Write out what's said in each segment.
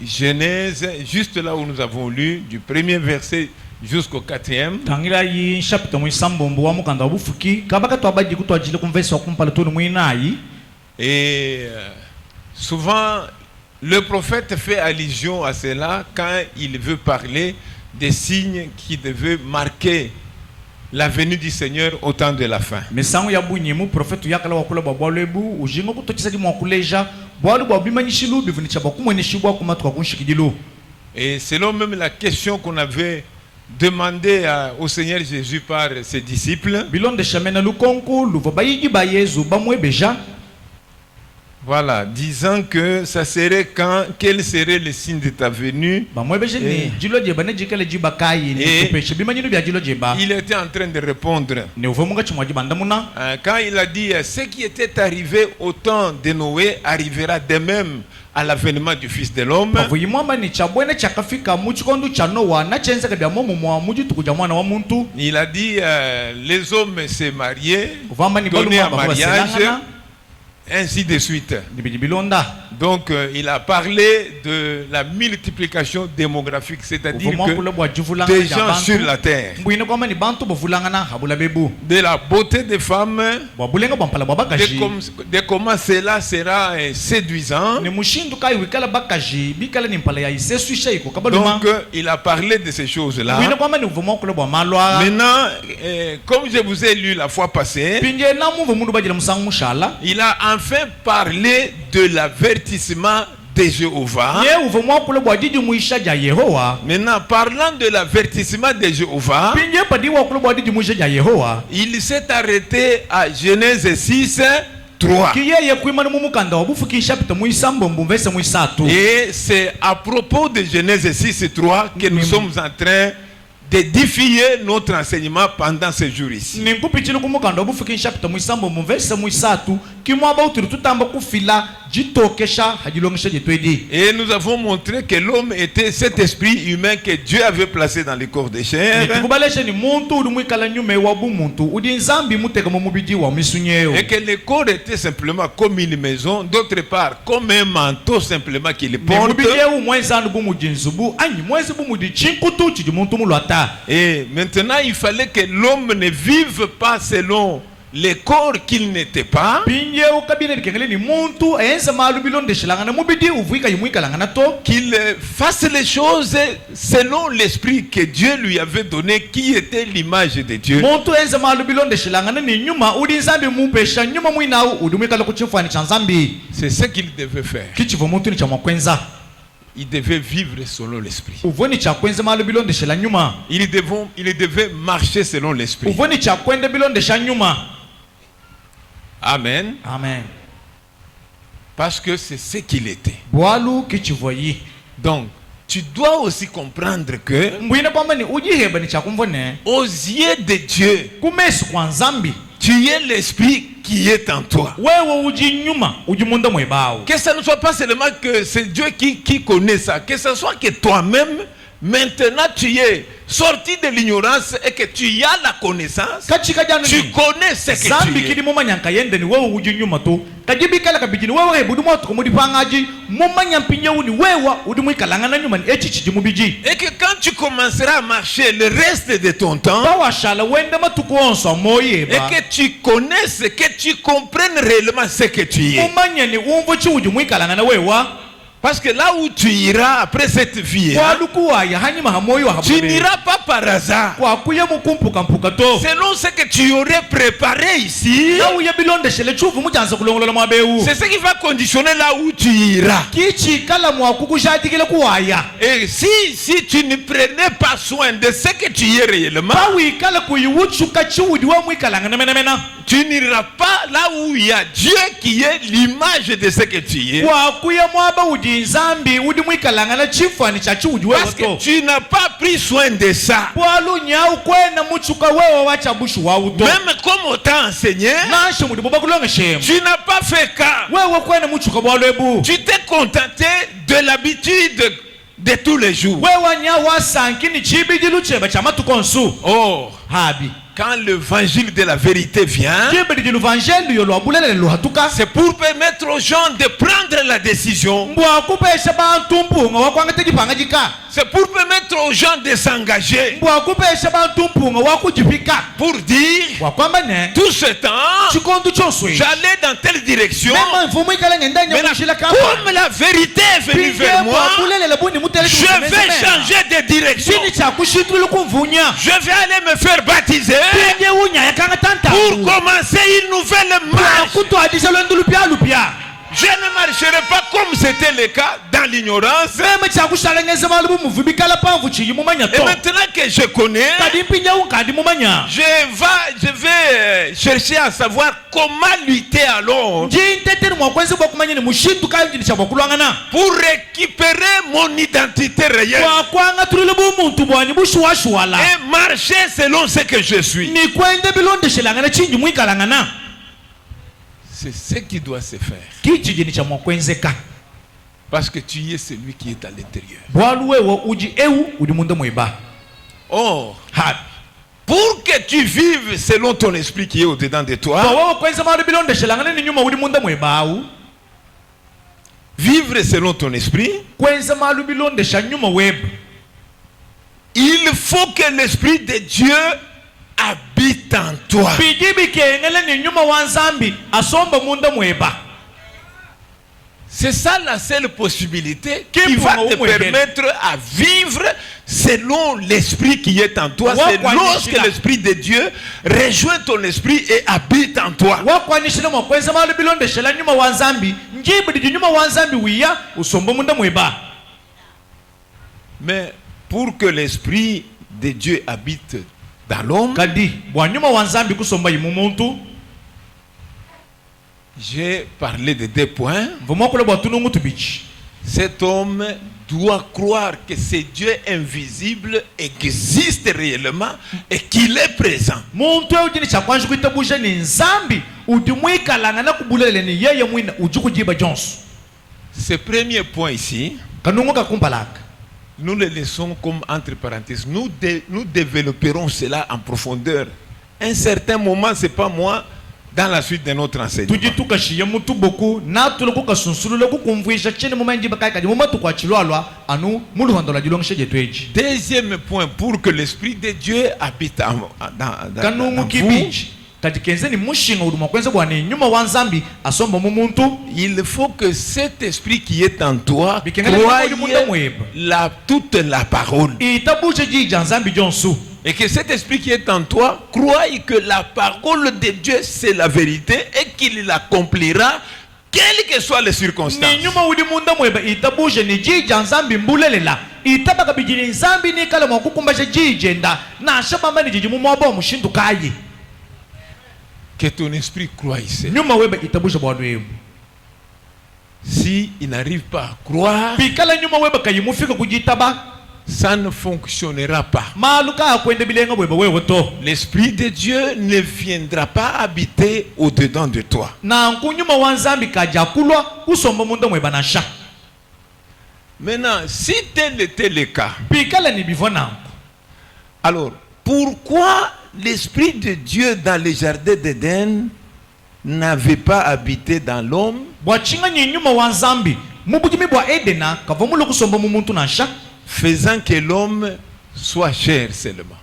Genèse, juste là où nous avons lu, du premier verset jusqu'au 4e. Et souvent, le prophète fait allusion à cela quand il veut parler des signes qui devaient marquer la venue du Seigneur au temps de la fin. Et selon même la question qu'on avait demandée au Seigneur Jésus par ses disciples, voilà, disant que ça serait quand, quel serait le signe de ta venue. Il était en train de répondre. Quand il a dit ce qui était arrivé au temps de Noé arrivera de même à l'avènement du Fils de l'homme. Il a dit les hommes se mariaient, donnaient en mariage, ainsi de suite. Donc il a parlé de la multiplication démographique, c'est-à-dire que des gens sur la terre, de la beauté des femmes, de comment cela sera séduisant. Donc il a parlé de ces choses-là. Maintenant, comme je vous ai lu la fois passée, il a enfin parlé de l'avertissement de Jéhovah. Maintenant, parlant de l'avertissement de Jéhovah, il s'est arrêté à Genèse 6, 3. Et c'est à propos de Genèse 6, 3 que nous sommes en train de défier notre enseignement pendant ces jours ici. Et nous avons montré que l'homme était cet esprit humain que Dieu avait placé dans le corps de chair. Et que le corps était simplement comme une maison, d'autre part comme un manteau simplement qu'il porte. Et maintenant il fallait que l'homme ne vive pas selon le corps qu'il n'était pas, qu'il fasse les choses selon l'esprit que Dieu lui avait donné, qui était l'image de Dieu. C'est ce qu'il devait faire. Il devait vivre selon l'esprit. Il devait marcher selon l'esprit. Amen. Amen. Parce que c'est ce qu'il était. Donc, tu dois aussi comprendre que aux yeux de Dieu, tu es l'esprit qui est en toi. Que ce ne soit pas seulement que c'est Dieu qui connaît ça, que ce soit que toi-même, maintenant tu es sorti de l'ignorance et que tu as la connaissance, tu connais ce que tu es. Et que quand tu commenceras à marcher le reste de ton temps, et que tu connaisses, que tu comprennes réellement ce que tu es. Parce que là où tu iras après cette vie, tu n'iras pas par hasard. Selon ce que tu aurais préparé ici, c'est ce qui va conditionner là où tu iras. Et si tu ne prenais pas soin de ce que tu es réellement, tu n'iras pas là où il y a Dieu qui est l'image de ce que tu es. Parce que tu n'as pas pris soin de ça. Même comme on t'a enseigné, tu n'as pas fait cas. Tu t'es contenté de l'habitude de tous les jours. Oh, quand l'évangile de la vérité vient, c'est pour permettre aux gens de prendre la décision. C'est pour permettre aux gens de s'engager. Pour dire, tout ce temps, j'allais dans telle direction. Maintenant, comme la vérité est venue vers moi, je vais changer de direction. Je vais aller me faire baptiser pour commencer une nouvelle marche. Je ne marcherai pas comme c'était le cas dans l'ignorance. Et maintenant que je connais, je vais chercher à savoir comment lutter alors pour récupérer mon identité réelle et marcher selon ce que je suis. C'est ce qui doit se faire. Parce que tu es celui qui est à l'intérieur. Or, pour que tu vives selon ton esprit qui est au-dedans de toi, vivre selon ton esprit, il faut que l'esprit de Dieu habite en toi. C'est ça la seule possibilité qui va te permettre à vivre selon l'esprit qui est en toi. C'est lorsque l'esprit de Dieu rejoint ton esprit et habite en toi. Mais pour que l'esprit de Dieu habite dans l'homme, j'ai parlé de 2 points. Cet homme doit croire que ce Dieu invisible existe réellement et qu'il est présent. Ce premier point ici, nous le laissons comme entre parenthèses. Nous développerons cela en profondeur. Un certain moment, c'est pas moi, dans la suite de notre enseignement. Deuxième point, pour que l'esprit de Dieu habite dans vous, il faut que cet esprit qui est en toi croie toute la parole. Et que cet esprit qui est en toi croit que la parole de Dieu c'est la vérité et qu'il l'accomplira quelles que soient les circonstances. Que ton esprit croie ici. Si il n'arrive pas à croire, ça ne fonctionnera pas. L'esprit de Dieu ne viendra pas habiter au-dedans de toi. Maintenant, si tel était le cas, alors pourquoi l'esprit de Dieu dans le jardin d'Éden n'avait pas habité dans l'homme? Faisant que l'homme soit chair seulement.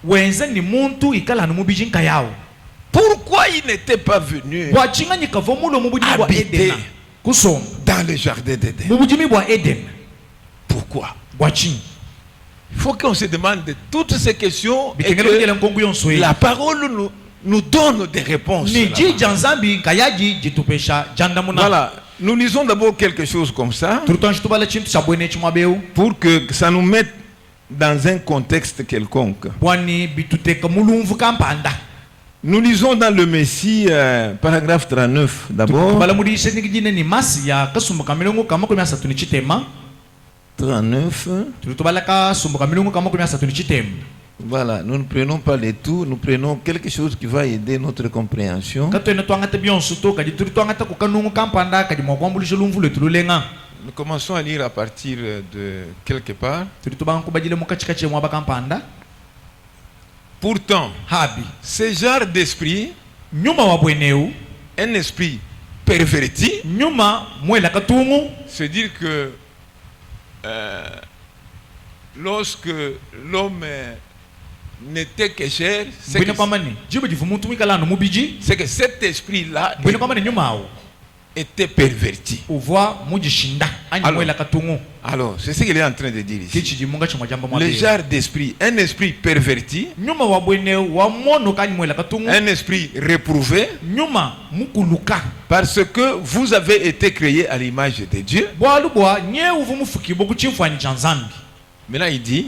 Pourquoi il n'était pas venu habiter dans le jardin d'Éden? Pourquoi? Il faut qu'on se demande de toutes ces questions et que la parole nous donne des réponses. Voilà. Nous lisons d'abord quelque chose comme ça pour que ça nous mette dans un contexte quelconque. Nous lisons dans le Messie, paragraphe 39 d'abord. 39. Voilà, nous ne prenons pas les tout, nous prenons quelque chose qui va aider notre compréhension. Nous commençons à lire à partir de quelque part. Pourtant, ce genre d'esprit, un esprit perverti, c'est dire que lorsque l'homme n'était que chair, c'est que cet esprit-là était perverti. Alors, c'est ce qu'il est en train de dire ici. Le genre d'esprit, un esprit perverti, un esprit réprouvé, parce que vous avez été créé à l'image de Dieu. Maintenant il dit,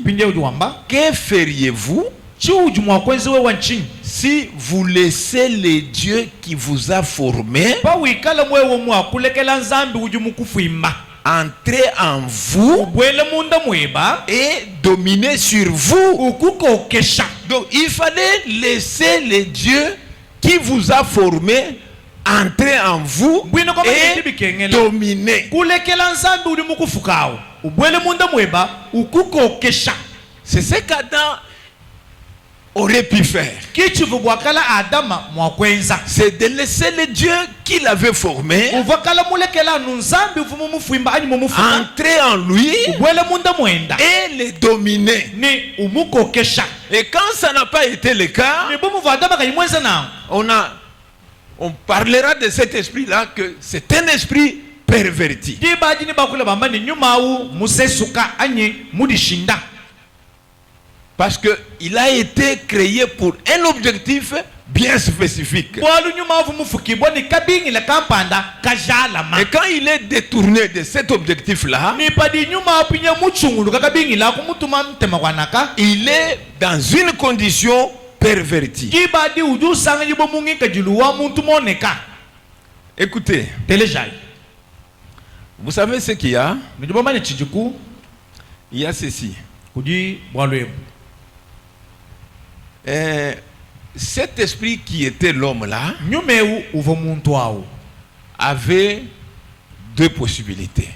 que feriez-vous si vous laissez le Dieu qui vous a formé entrer en vous et dominer sur vous? Donc il fallait laisser le Dieu qui vous a formé entrer en vous et dominer. C'est ce qu'Adam aurait pu faire. C'est de laisser le Dieu qu'il avait formé entrer en lui et le dominer. Et quand ça n'a pas été le cas, on parlera de cet esprit-là que c'est un esprit perverti. Parce qu'il a été créé pour un objectif bien spécifique. Et quand il est détourné de cet objectif-là, il est dans une condition pervertie. Écoutez, vous savez ce qu'il y a? Il y a ceci. Cet esprit qui était l'homme là avait deux possibilités.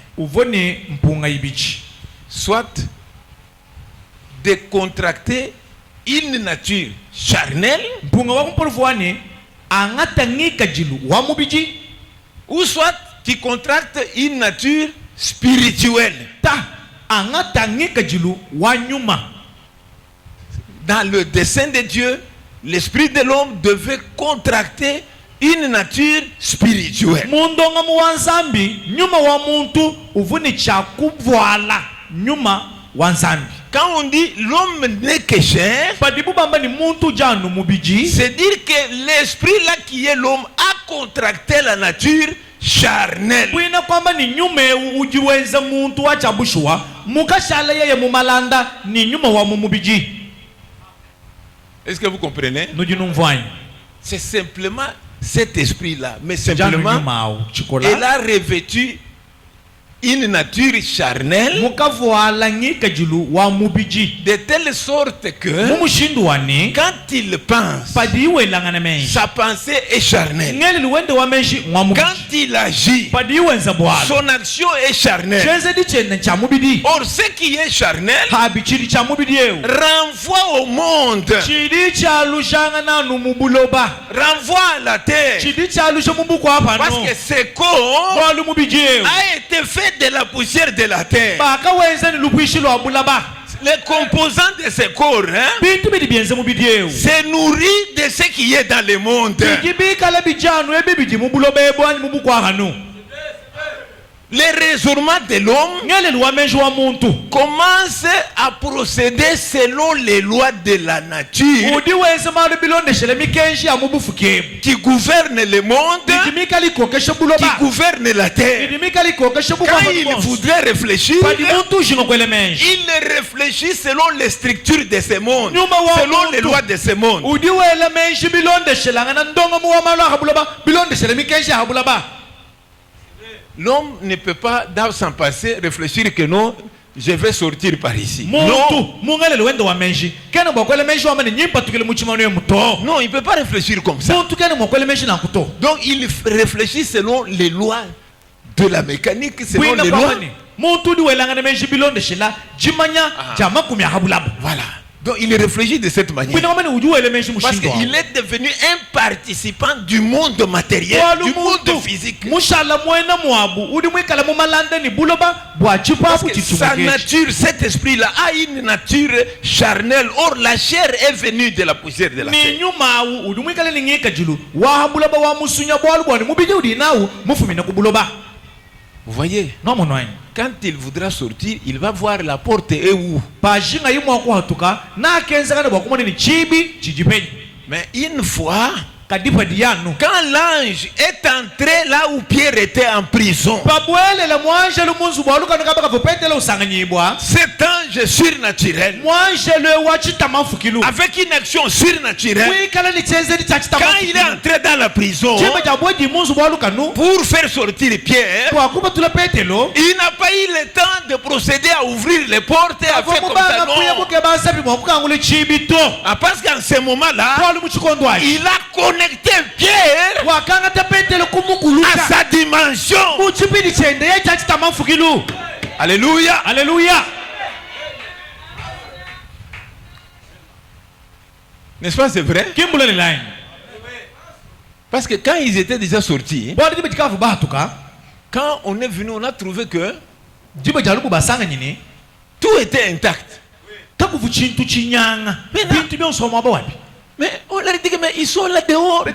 Soit de contracter une nature charnelle, ou soit qui contracte une nature spirituelle. Dans le dessein de Dieu, l'esprit de l'homme devait contracter une nature spirituelle. Quand on dit l'homme n'est que chair, c'est dire que l'esprit là qui est l'homme a contracté la nature charnelle. Est-ce que vous comprenez? C'est simplement cet esprit-là, mais simplement il a revêtu une nature charnelle de telle sorte que quand il pense, sa pensée est charnelle. Quand il agit, son action est charnelle. Or ce qui est charnel renvoie au monde, renvoie à la terre, parce que ce corps a été fait de la poussière de la terre. Les composants de ce corps se nourrit de ce qui est dans le monde. Le raisonnement de l'homme commence à procéder selon les lois de la nature qui gouverne le monde, qui gouverne la terre. Quand il voudrait réfléchir, il réfléchit selon les structures de ce monde, selon les lois de ce monde. L'homme ne peut pas, dans son passé, réfléchir que non, je vais sortir par ici. Non, il ne peut pas réfléchir comme ça. Donc il réfléchit selon les lois de la mécanique, selon les lois. Voilà. Donc il réfléchit de cette manière. Parce qu'il est devenu un participant du monde matériel, du monde physique. Parce que sa nature, cet esprit-là, a une nature charnelle. Or la chair est venue de la poussière de la terre. Vous voyez? Quand il voudra sortir, il va voir la porte est où. Mais une fois, quand l'ange est entré là où Pierre était en prison, cet ange surnaturel, avec une action surnaturelle, quand il est entré dans la prison pour faire sortir Pierre, il n'a pas eu le temps de procéder à ouvrir les portes et à faire comme ça. Non. Parce qu'en ce moment-là, il a connecté Pierre à sa dimension. Alléluia. Alléluia. N'est-ce pas, c'est vrai? Parce que quand ils étaient déjà sortis, quand on est venu, on a trouvé que tout était intact. Mais on leur dit que mais ils sont là dehors.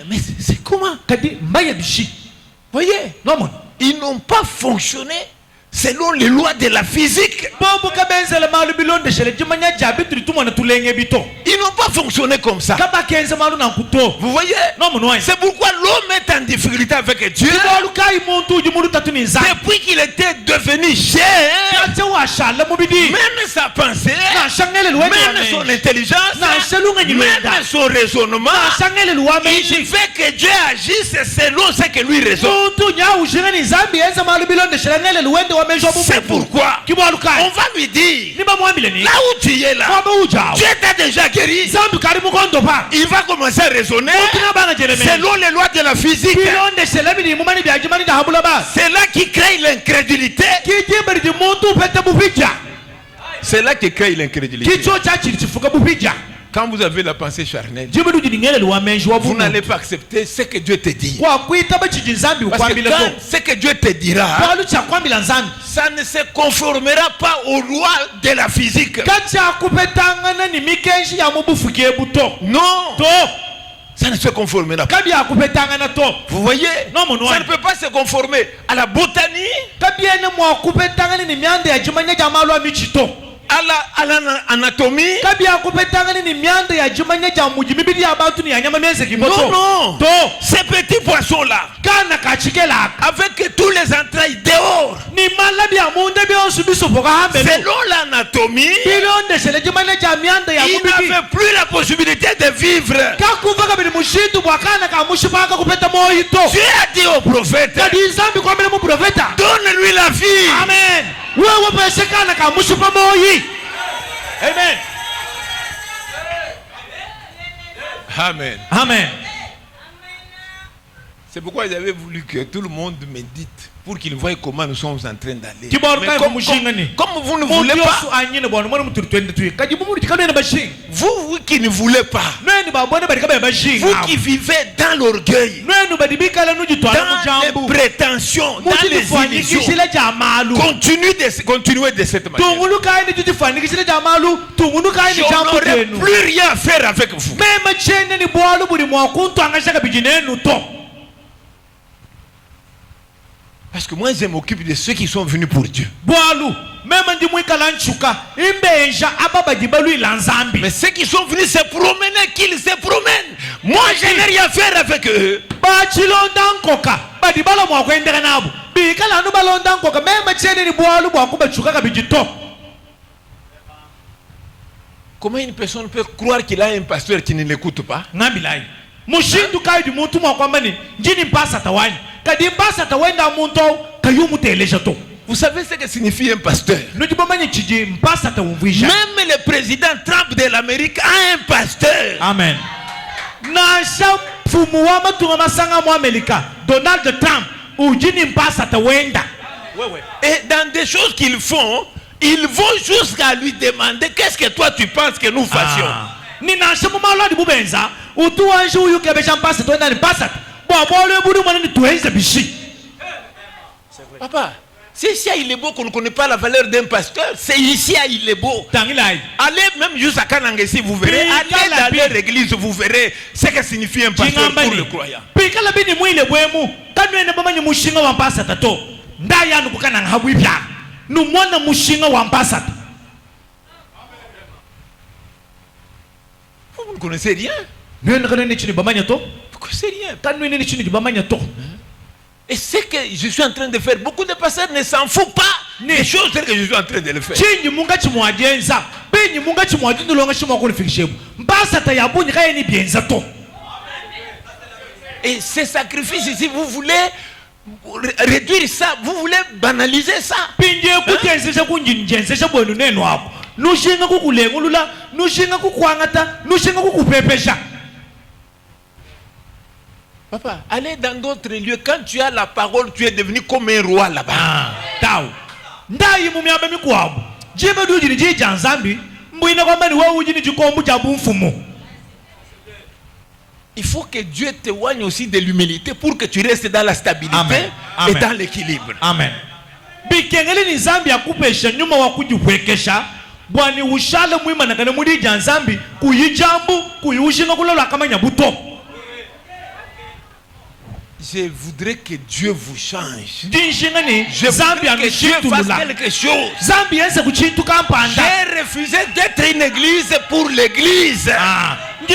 Mais c'est comment? Voyez? Ils n'ont pas fonctionné selon les lois de la physique. Ils n'ont pas fonctionné comme ça. Vous voyez? C'est pourquoi l'homme est en difficulté avec Dieu. Depuis qu'il était devenu chair, même sa pensée, même son intelligence, même son raisonnement, il fait que Dieu agisse selon ce que lui raisonne. C'est pourquoi on va lui dire, là où tu es là, Dieu t'a déjà guéri. Il va commencer à raisonner selon les lois de la physique. C'est là qui crée l'incrédulité. C'est là qui crée l'incrédulité. Quand vous avez la pensée charnelle, vous n'allez pas accepter ce que Dieu te dit. Parce que quand ce que Dieu te dira, ça ne se conformera pas aux lois de la physique. Non. Ça ne se conformera pas. Vous voyez? Ça ne peut pas se conformer à la botanique, à l'anatomie. Non. Ces petits poissons là, avec tous les entrailles dehors, selon l'anatomie, il n'avait plus la possibilité de vivre. Dieu a dit au prophète, donne-lui la vie. Amen. Amen. Amen. Amen. C'est pourquoi j'avais voulu que tout le monde médite pour qu'ils voient comment nous sommes en train d'aller. Comme vous ne voulez pas, vous qui ne voulez pas, vous qui vivez dans l'orgueil, dans les prétentions, dans les illusions, continuez de cette manière. Je n'aurai plus rien à faire avec vous. Parce que moi je m'occupe de ceux qui sont venus pour Dieu. Mais ceux qui sont venus se promener, qu'ils se promènent. Moi je n'ai rien à faire avec eux. Comment une personne peut croire qu'il a un pasteur qui ne l'écoute pas? Vous savez ce que signifie un pasteur? Même le président Trump de l'Amérique a un pasteur. Amen. Donald Trump. Et dans des choses qu'ils font, Ils vont jusqu'à lui demander qu'est-ce que toi tu penses que nous fassions. Papa, c'est ici à Ilebo qu'on ne connaît pas la valeur d'un pasteur. C'est ici à Ilebo. Allez même jusqu'à Kanangesi, vous verrez. Allez dans leur église, vous verrez ce que signifie un pasteur pour le croyant. Vous ne connaissez rien. Vous ne connaissez rien. Et c'est que je suis en train de faire. Beaucoup de pasteurs ne s'en foutent pas des choses que je suis en train de le faire. Et ces sacrifices ici, vous voulez réduire ça, vous voulez banaliser ça. Papa, allez dans d'autres lieux. Quand tu as la parole, tu es devenu comme un roi là-bas. Il faut que Dieu t'éloigne aussi de l'humilité pour que tu restes dans la stabilité. Amen. Et dans l'équilibre. Amen. Je voudrais que Dieu vous change. Je voudrais que Dieu fasse quelque chose. J'ai refusé d'être une église pour l'église. Je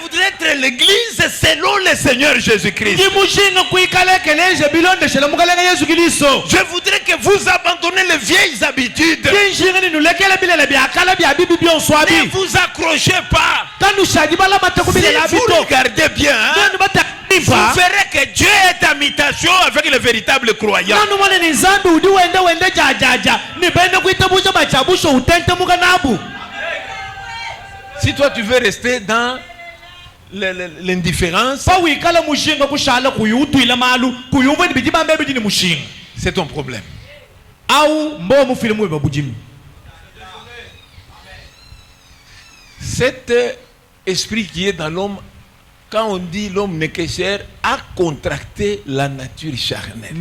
voudrais être l'église selon le Seigneur Jésus-Christ. Je voudrais que vous abandonnez les vieilles habitudes. Ne vous accrochez pas. Si vous regardez bien, vous verrez que Dieu est en imitation avec le véritable croyant. Si toi tu veux rester dans l'indifférence, c'est ton problème. Cet esprit qui est dans l'homme, quand on dit l'homme n'est que chair, a contracté la nature charnelle.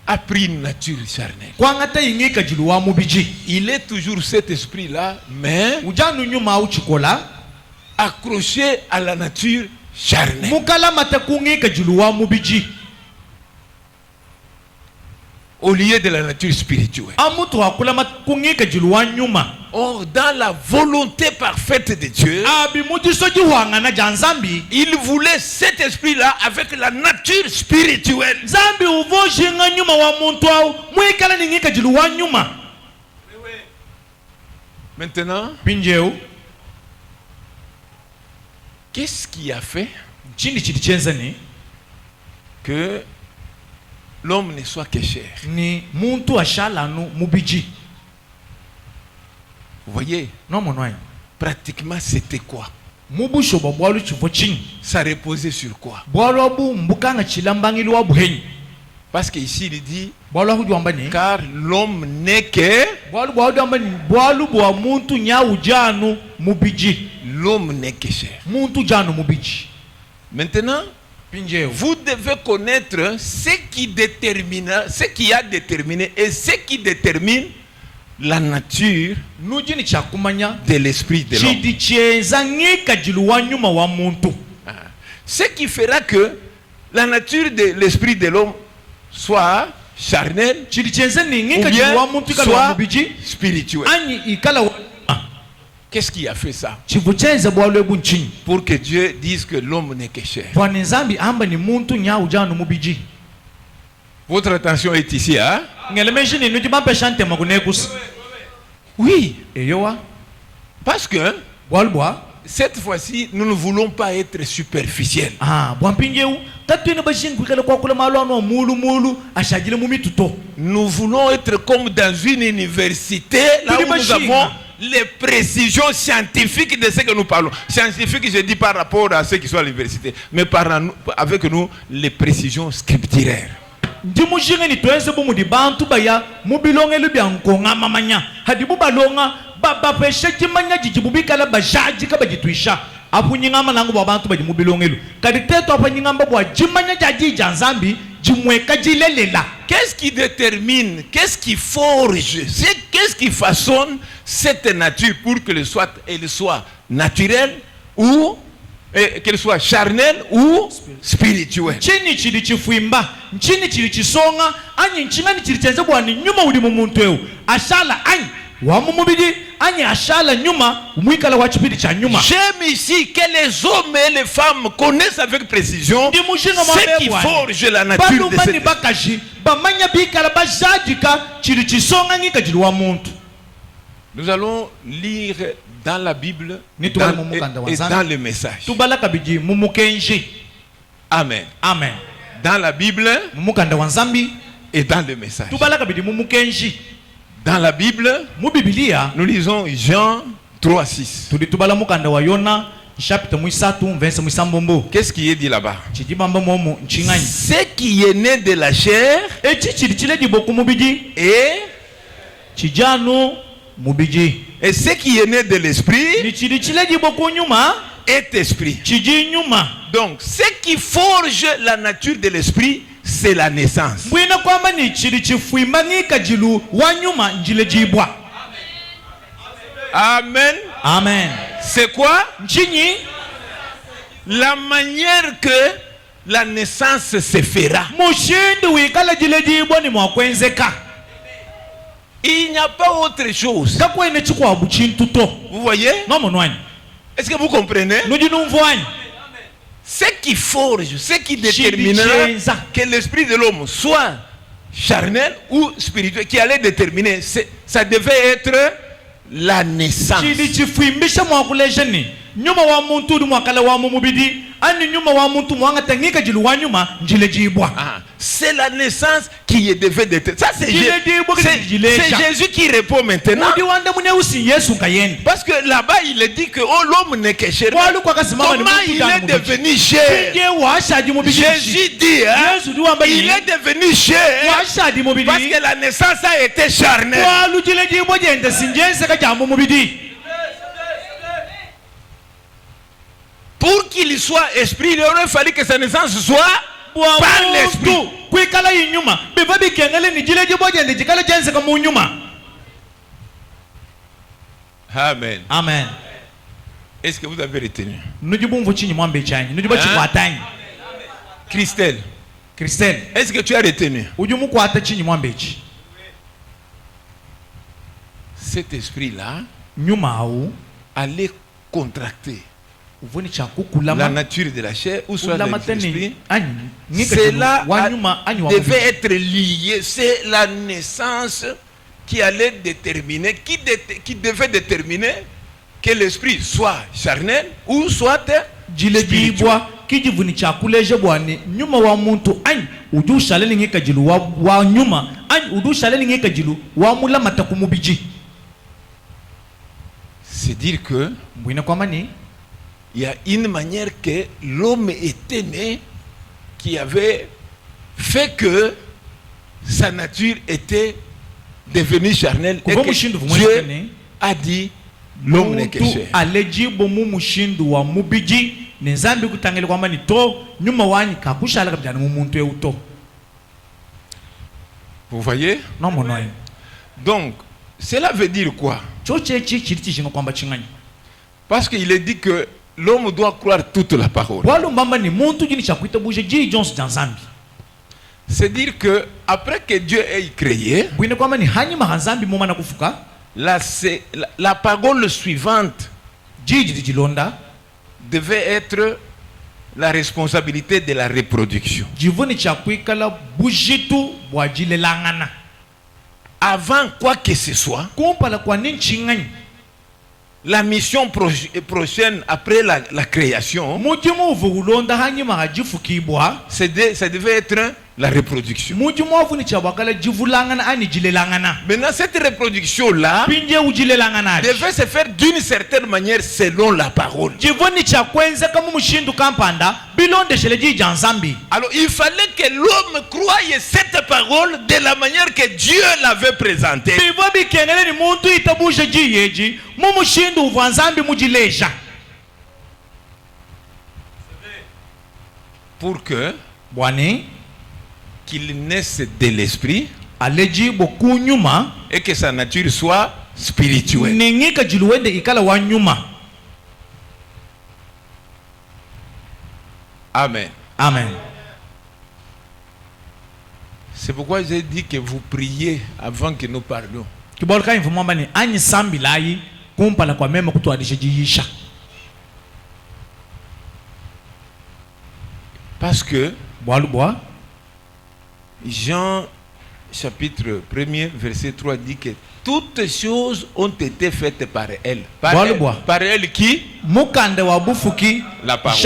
A pris une nature charnelle. Il est toujours cet esprit-là, mais accroché à la nature charnelle. Au lieu de la nature spirituelle. Or, dans la volonté parfaite de Dieu, il voulait cet esprit-là avec la nature spirituelle. Maintenant, qu'est-ce qui a fait que l'homme ne soit que chair? Vous voyez? Pratiquement c'était quoi? Ça reposait sur quoi? Parce qu'ici il dit car l'homme n'est que l'homme n'est que chair. Maintenant, vous devez connaître ce qui a déterminé et ce qui détermine la nature de l'esprit de l'homme. Ce qui fera que la nature de l'esprit de l'homme soit charnelle ou bien soit spirituelle. Qu'est-ce qui a fait ça? Pour que Dieu dise que l'homme n'est que chair. Votre attention est ici, hein? Oui. Parce que cette fois-ci, nous ne voulons pas être superficiels. Nous voulons être comme dans une université, là où nous avons les précisions scientifiques de ce que nous parlons. Scientifique, je dis par rapport à ceux qui sont à l'université, mais avec nous, les précisions scripturaires. Qu'est-ce qui détermine, qu'est-ce qui forge, qu'est-ce qui façonne cette nature pour qu'elle soit naturelle ou qu'elle soit charnelle ou spirituelle? J'aime ici que les hommes et les femmes connaissent avec précision ce qui forge la nature de cette vie. Nous allons lire dans la Bible et dans le message. Amen. Amen. Dans la Bible et dans le message. Dans la Bible, nous lisons Jean 3:6. Qu'est-ce qui est dit là-bas? Ce qui est né de la chair et ce qui est né de l'esprit est esprit. Donc, ce qui forge la nature de l'esprit, c'est la naissance. Amen. Amen. C'est quoi? La manière que la naissance se fera. Il n'y a pas autre chose. Vous voyez? Est-ce que vous comprenez? Ce qui forge, ce qui déterminera que l'esprit de l'homme soit charnel ou spirituel, qui allait déterminer, ça devait être la naissance. C'est la naissance qui devait être. Ça, c'est Jésus qui répond maintenant. Parce que là-bas, il est dit que l'homme n'est que chair. Comment il est devenu chair? Jésus dit, il est devenu chair parce que la naissance a été charnelle. Pour qu'il soit esprit, il aurait fallu que sa naissance soit par l'esprit. Amen. Amen. Est-ce que vous avez retenu? Christelle, est-ce que tu as retenu? Cet esprit-là allait contracter la nature de la chair ou soit l'esprit. Cela devait être lié. C'est la naissance qui allait déterminer, qui devait déterminer que l'esprit soit charnel ou soit spirituel. C'est dire que il y a une manière que l'homme était né qui avait fait que sa nature était devenue charnelle et que Dieu a dit l'homme n'est que chair. Vous voyez? Donc, cela veut dire quoi? Parce qu'il est dit que l'homme doit croire toute la parole. C'est dire que après que Dieu ait créé, la parole suivante devait être la responsabilité de la reproduction. Avant quoi que ce soit, la mission prochaine après la création, ça devait être la reproduction. Maintenant, cette reproduction-là devait se faire d'une certaine manière selon la parole. Alors, il fallait que l'homme croie cette parole de la manière que Dieu l'avait présentée. Pour que qu'il naisse de l'esprit et que sa nature soit spirituelle. Amen. Amen. C'est pourquoi j'ai dit que vous priez avant que nous parlions. Parce que Jean chapitre 1er verset 3 dit que toutes choses ont été faites par elle. Par elle qui? La parole.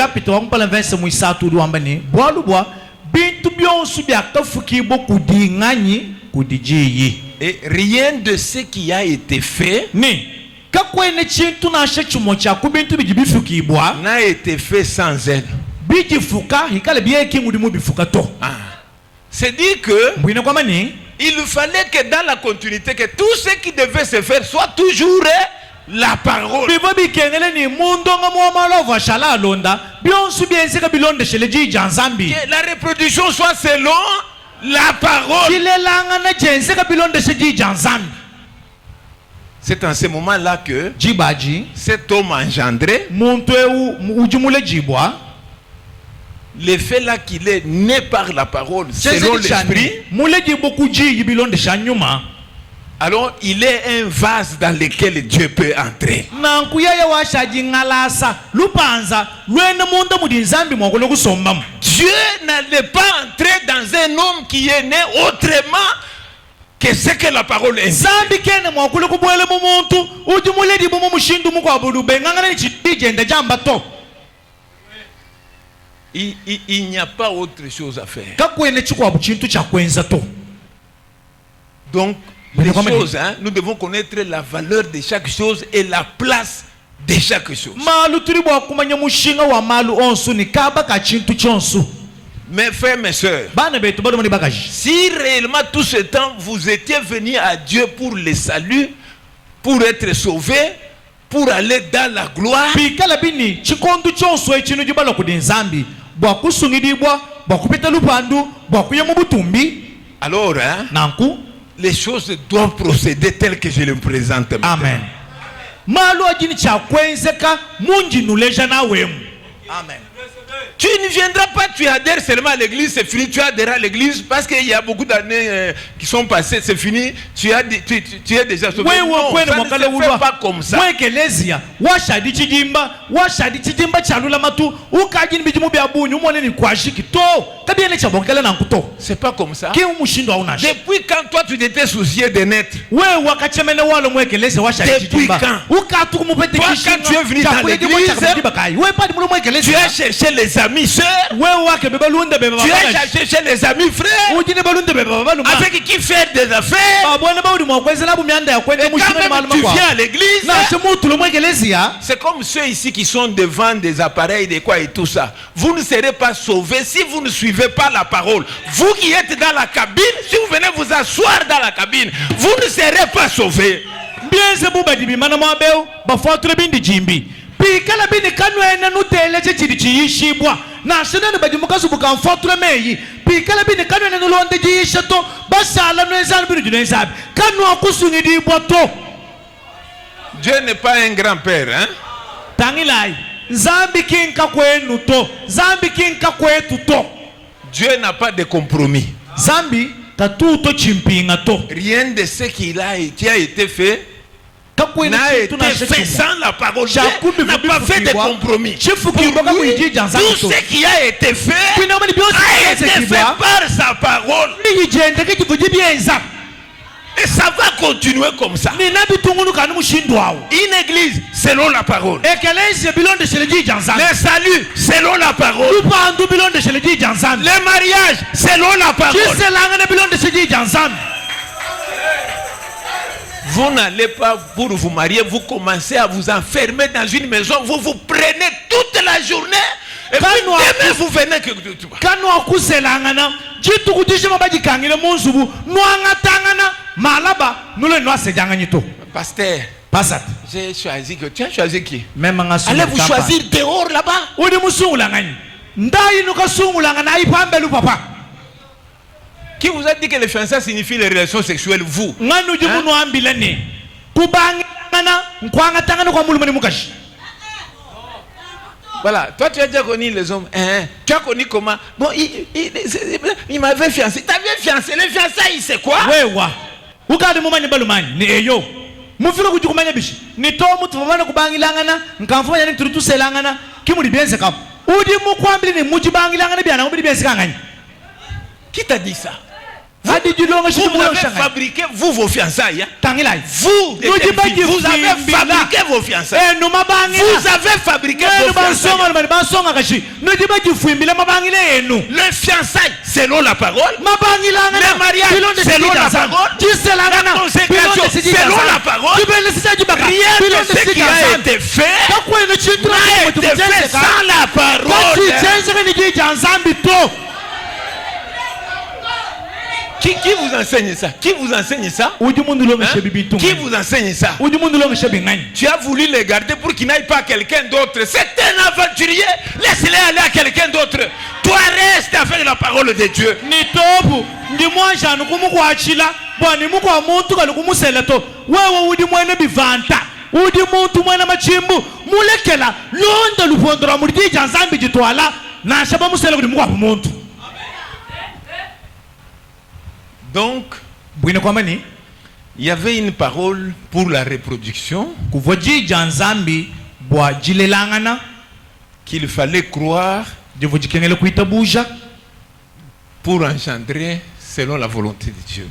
Et rien de ce qui a été fait n'a été fait sans elle. C'est dit que il fallait que dans la continuité, que tout ce qui devait se faire soit toujours la parole. Que la reproduction soit selon la parole. C'est en ce moment-là que cet homme engendré, le fait là qu'il est né par la parole selon l'esprit, alors il est un vase dans lequel Dieu peut entrer. Dieu n'allait pas entrer dans un homme qui est né autrement que ce que la parole est. Il n'y a pas autre chose à faire. Donc, les choses, nous devons connaître la valeur de chaque chose et la place de chaque chose. Mes frères, mes soeurs, si réellement tout ce temps vous étiez venus à Dieu pour le salut, pour être sauvés, pour aller dans la gloire, alors les choses doivent procéder telles que je les présente maintenant. Amen. Amen. Tu ne viendras pas, tu adhères seulement à l'église, c'est fini, tu adhères à l'église parce qu'il y a beaucoup d'années qui sont passées, c'est fini, tu es déjà sauvé. Non, ça ne se fait pas comme ça. C'est pas comme ça. Depuis quand toi tu t'étais soucié de naître? Depuis quand? Toi quand tu es venu dans l'église, tu as cherché les amis sœurs, tu as cherché les amis frères, avec qui faire des affaires. Et quand même tu viens à l'église, c'est comme ceux ici qui sont devant des appareils, des quoi et tout ça. Vous ne serez pas sauvés si vous ne suivez pas la parole. Vous qui êtes dans la cabine, si vous venez vous asseoir dans la cabine, vous ne serez pas sauvés. Pikala bini kanu ena nutele chiri chiyishibwa na shenani baji mukasu bukamfatura meyi pikala bini kanu ena nulonde jiyishato basala nwezanu bini junezabi kanu akusungidi bwato. Dieu n'est pas un grand-père, hein? Tangilai zambi kinka kwenu to zambi kinka kwetu to. Dieu n'a pas de compromis. Zambi tatuto chimpinga to. Rien de ce qui a été fait n'a été fait sans la parole. Dieu n'a pas fait de compromis. Tout ce qui a été fait a été fait par sa parole. Et que ça va continuer comme ça. Une église selon la parole. Le salut selon la parole. Le mariage selon la parole. Vous n'allez pas pour vous marier, vous commencez à vous enfermer dans une maison, vous vous prenez toute la journée. Et puis demain vous venez que Pasteur, j'ai choisi que tu as choisi qui? Allez vous choisir dehors là-bas. Qui vous a dit que le fiançailles signifie les relations sexuelles? Vous. Voilà, toi tu as déjà connu les hommes. Tu as connu comment? Bon, il m'avait fiancé. Tu avais fiancé. Les fiançailles, c'est quoi? Qui t'a dit ça? Vous avez fabriqué vous vos fiançailles. Vous avez fabriqué vos fiançailles. Vous avez fabriqué vos fiançailles. Le fiançailles selon la parole. Le mariage selon la parole. La consécration selon la parole. Rien de ce qui a été fait n'a été fait sans la parole. Qui vous enseigne ça? Qui vous enseigne ça? Qui vous enseigne ça? Tu as voulu les garder pour qu'ils n'aillent pas à quelqu'un d'autre. C'est un aventurier. Laisse-les aller à quelqu'un d'autre. Toi reste avec la parole de Dieu. Donc, il y avait une parole pour la reproduction qu'il fallait croire pour engendrer selon la volonté de Dieu.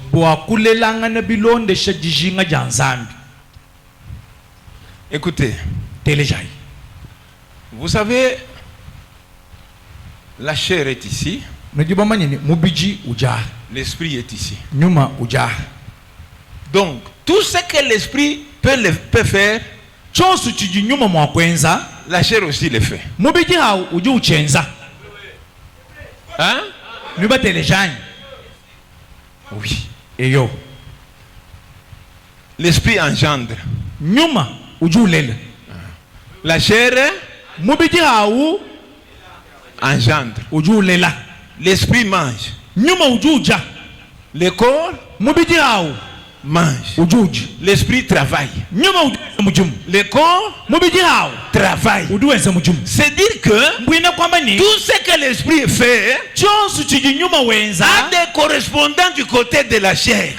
Écoutez, vous savez, la chair est ici. L'esprit est ici. Donc, tout ce que l'esprit peut faire, la chair aussi le fait. Hein? Oui. L'esprit engendre. La chair engendre. L'esprit mange. Le corps mange. L'esprit travaille. Le corps travaille. C'est dire que tout ce que l'esprit fait a des correspondants du côté de la chair.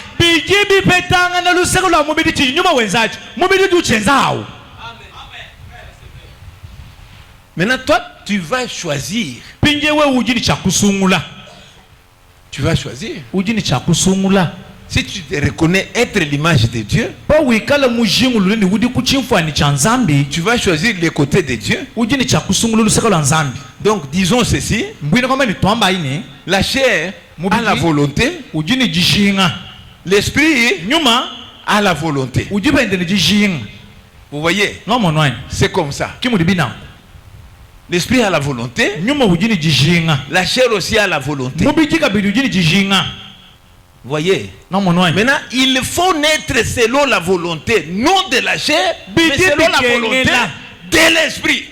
Maintenant, toi, tu vas choisir. Tu vas choisir. Si tu te reconnais être l'image de Dieu, tu vas choisir le côté de Dieu. Donc disons ceci. La chair a la volonté. L'esprit a la volonté. Vous voyez? C'est comme ça. L'esprit a la volonté. La chair aussi a la volonté. Voyez. Maintenant, il faut naître selon la volonté, non de la chair, mais selon la volonté de l'esprit.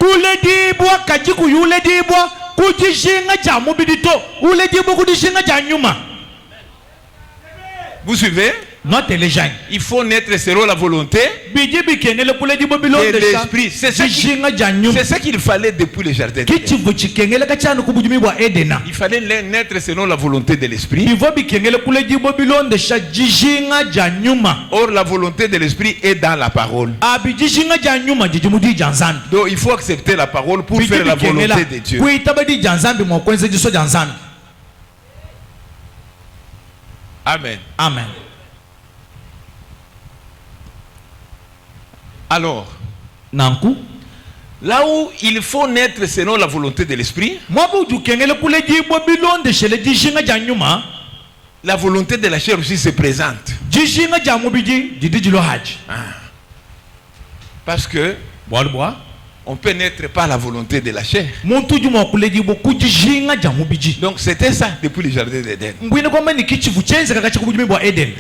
Vous suivez? Il faut naître selon la volonté de l'esprit. C'est ce qu'il fallait depuis le jardin. Il fallait naître selon la volonté de l'esprit. Or la volonté de l'esprit est dans la parole. Donc il faut accepter la parole pour faire la volonté de Dieu. Amen. Amen. Alors, là où il faut naître selon la volonté de l'esprit, la volonté de la chair aussi se présente. Parce que on peut naître par la volonté de la chair. Donc c'était ça depuis le jardin d'Éden.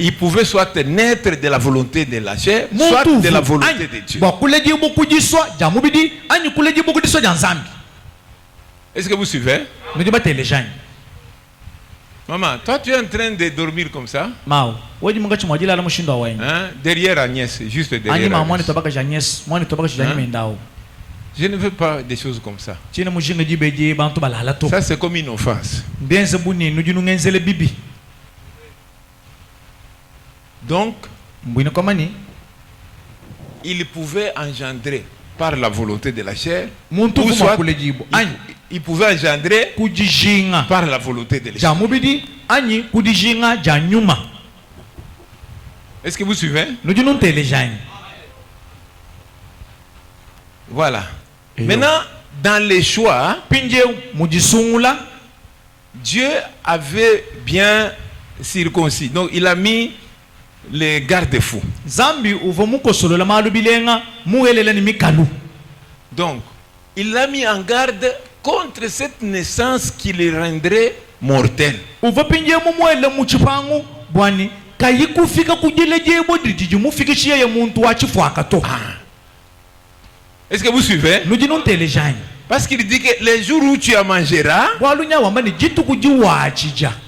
Il pouvait soit naître de la volonté de la chair, soit de la volonté de Dieu. Est-ce que vous suivez? Maman, toi tu es en train de dormir comme ça, hein? Derrière Agnès, juste derrière Agnès. Je ne veux pas des choses comme ça. Ça c'est comme une offense. Donc, il pouvait engendrer par la volonté de la chair, ou soit il pouvait engendrer par la volonté de l'esprit. Est-ce que vous suivez? Voilà. Maintenant, dans les choix, Dieu avait bien circoncis. Donc, il a mis les garde-fous. Donc, il l'a mis en garde contre cette naissance qui le rendrait mortel. Est-ce que vous suivez? Parce qu'il dit que les jours où tu en mangeras,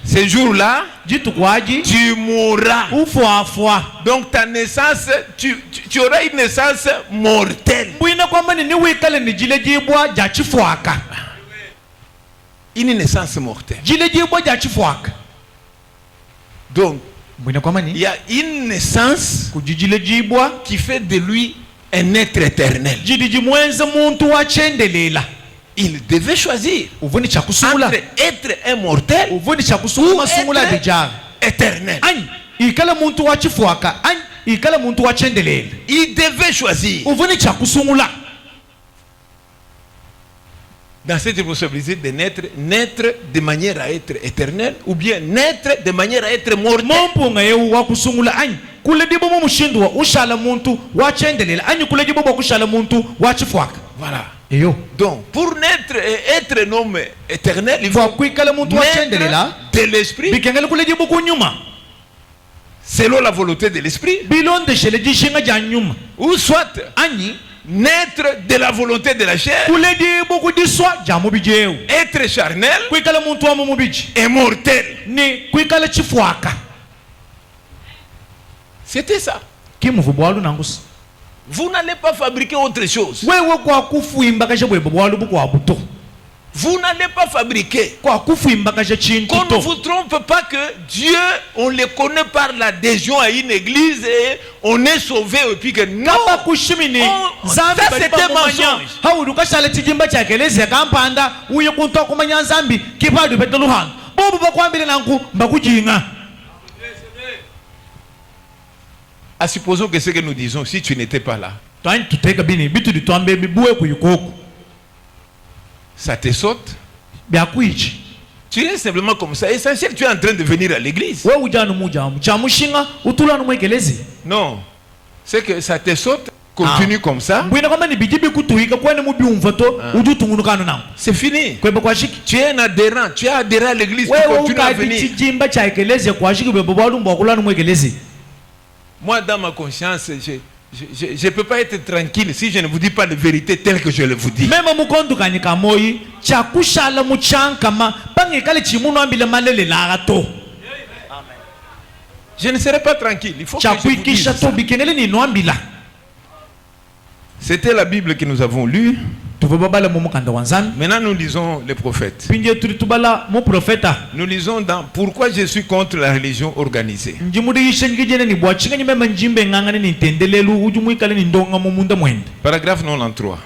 ces jours-là, tu mourras. Donc ta naissance, tu auras une naissance mortelle. Une naissance mortelle. Donc, il y a une naissance qui fait de lui un être éternel. Il devait choisir entre être immortel ou être éternel. Il devait choisir. Dans cette possibilité de naître de manière à être éternel ou bien naître de manière à être mortel. Voilà. Donc, pour naître et être un homme éternel, il faut naître de l'esprit selon la volonté de l'esprit, ou soit naître de la volonté de la chair, être charnel et mortel. C'était ça. Vous n'allez pas fabriquer autre chose. Vous n'allez pas fabriquer. Qu'on ne vous trompe pas que Dieu, on le connaît par l'adhésion à une église et on est sauvé et puis que non. Ça c'était un mensonge. À supposons que ce que nous disons, si tu n'étais pas là, ça te saute. Tu es simplement comme ça. Essentiel, tu es en train de venir à l'église. Non. C'est que ça te saute, continue comme ça. C'est fini. Tu es un adhérent. Tu es adhérent à l'église. Tu continues à venir. Moi, dans ma conscience, je ne peux pas être tranquille si je ne vous dis pas la vérité telle que je le vous dis. Je ne serai pas tranquille. Il faut que je vous dise ça. C'était la Bible que nous avons lue. Maintenant nous lisons les prophètes. Nous lisons dans Pourquoi je suis contre la religion organisée. Paragraphe 93.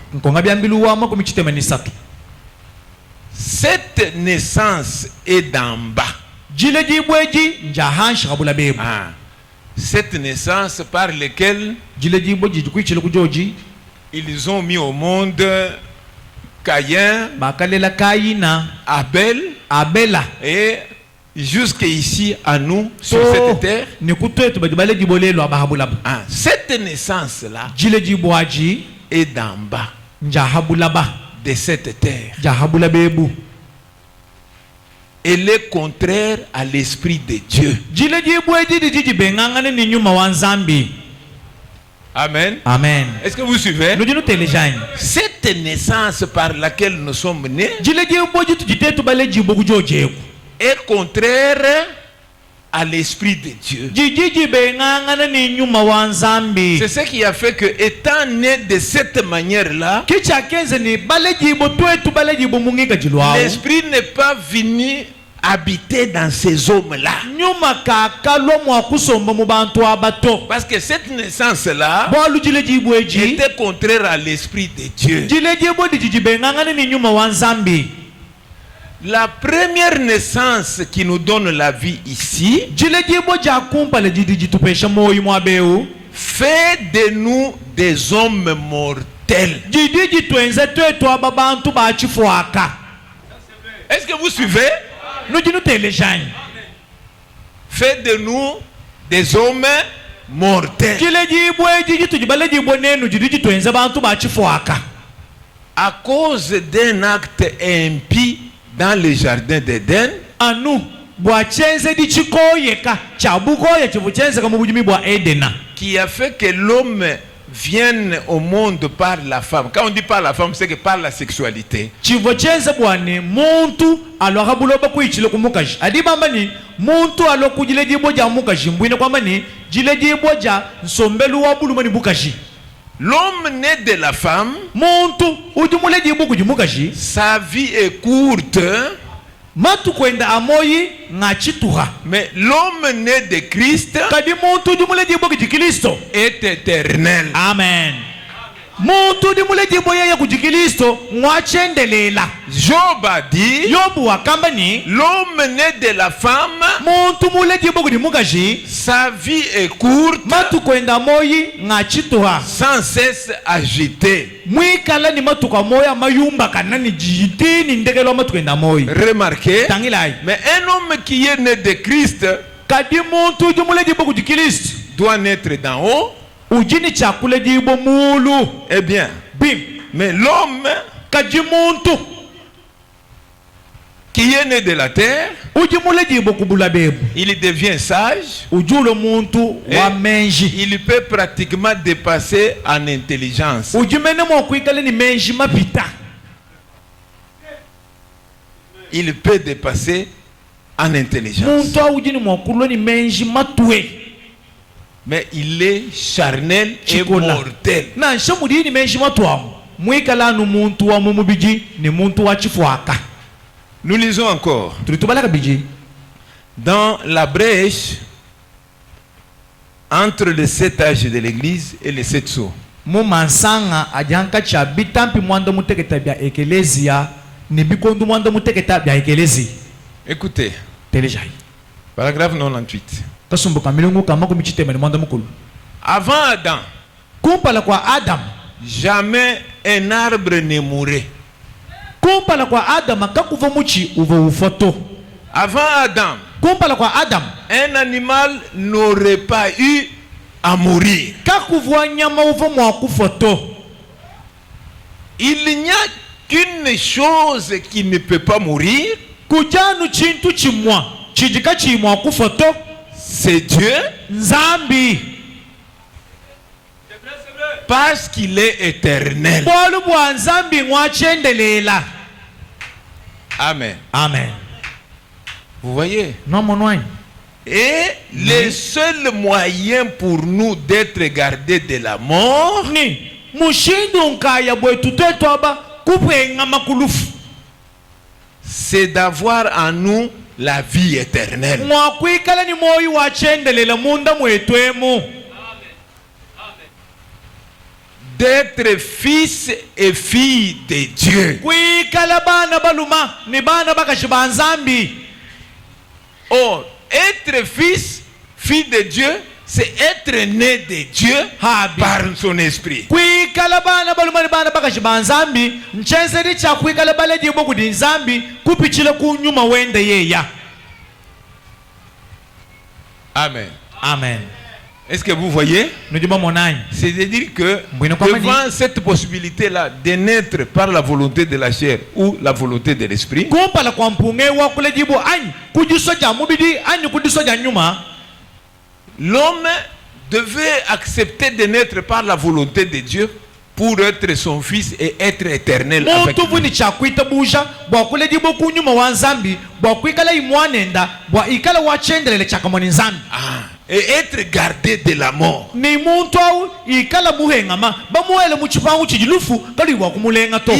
Cette naissance est d'en bas. Cette naissance par laquelle Ils ont mis au monde Caïn, Abel, et jusqu'ici à nous sur cette terre. Cette naissance-là est d'en bas de cette terre. Elle est contraire à l'esprit de Dieu. Amen. Amen. Est-ce que vous suivez? Cette naissance par laquelle nous sommes nés est contraire à l'esprit de Dieu. C'est ce qui a fait que, étant né de cette manière-là, l'esprit n'est pas venu habiter dans ces hommes-là. Parce que cette naissance-là était contraire à l'esprit de Dieu. La première naissance qui nous donne la vie ici fait de nous des hommes mortels. Est-ce que vous suivez? Fait de nous des hommes mortels. À cause d'un acte impie dans le jardin d'Éden, qui a fait que l'homme vienne au monde par la femme. Quand on dit par la femme, c'est que par la sexualité. L'homme né de la femme, sa vie est courte, mais l'homme né de Christ est éternel. Amen. Job a dit, l'homme né de la femme, sa vie est courte, sans cesse agitée. Remarquez, mais un homme qui est né de Christ doit naître d'en haut. Eh bien, mais l'homme qui est né de la terre, il devient sage, il peut pratiquement dépasser en intelligence. Il peut dépasser en intelligence. Mais il est charnel et mortel. Nous lisons encore dans la brèche entre les 7 âges de l'église et les 7 sceaux. Écoutez, paragraphe 98. Avant Adam, jamais un arbre ne mourait. Avant Adam, un animal n'aurait pas eu à mourir. Il n'y a qu'une chose qui ne peut pas mourir. C'est Dieu. Parce qu'il est éternel. Amen. Amen. Vous voyez? Non, mon oeil. Et le seul moyen pour nous d'être gardés de la mort, c'est d'avoir en nous la vie éternelle. D'être fils et fille de Dieu. Oh, être fils, fille de Dieu, c'est être né de Dieu par son esprit. Amen. Amen. Est-ce que vous voyez? C'est-à-dire que devant cette possibilité-là de naître par la volonté de la chair ou la volonté de l'esprit, l'homme devait accepter de naître par la volonté de Dieu pour être son fils et être éternel avec lui. Et être gardé de la mort. Il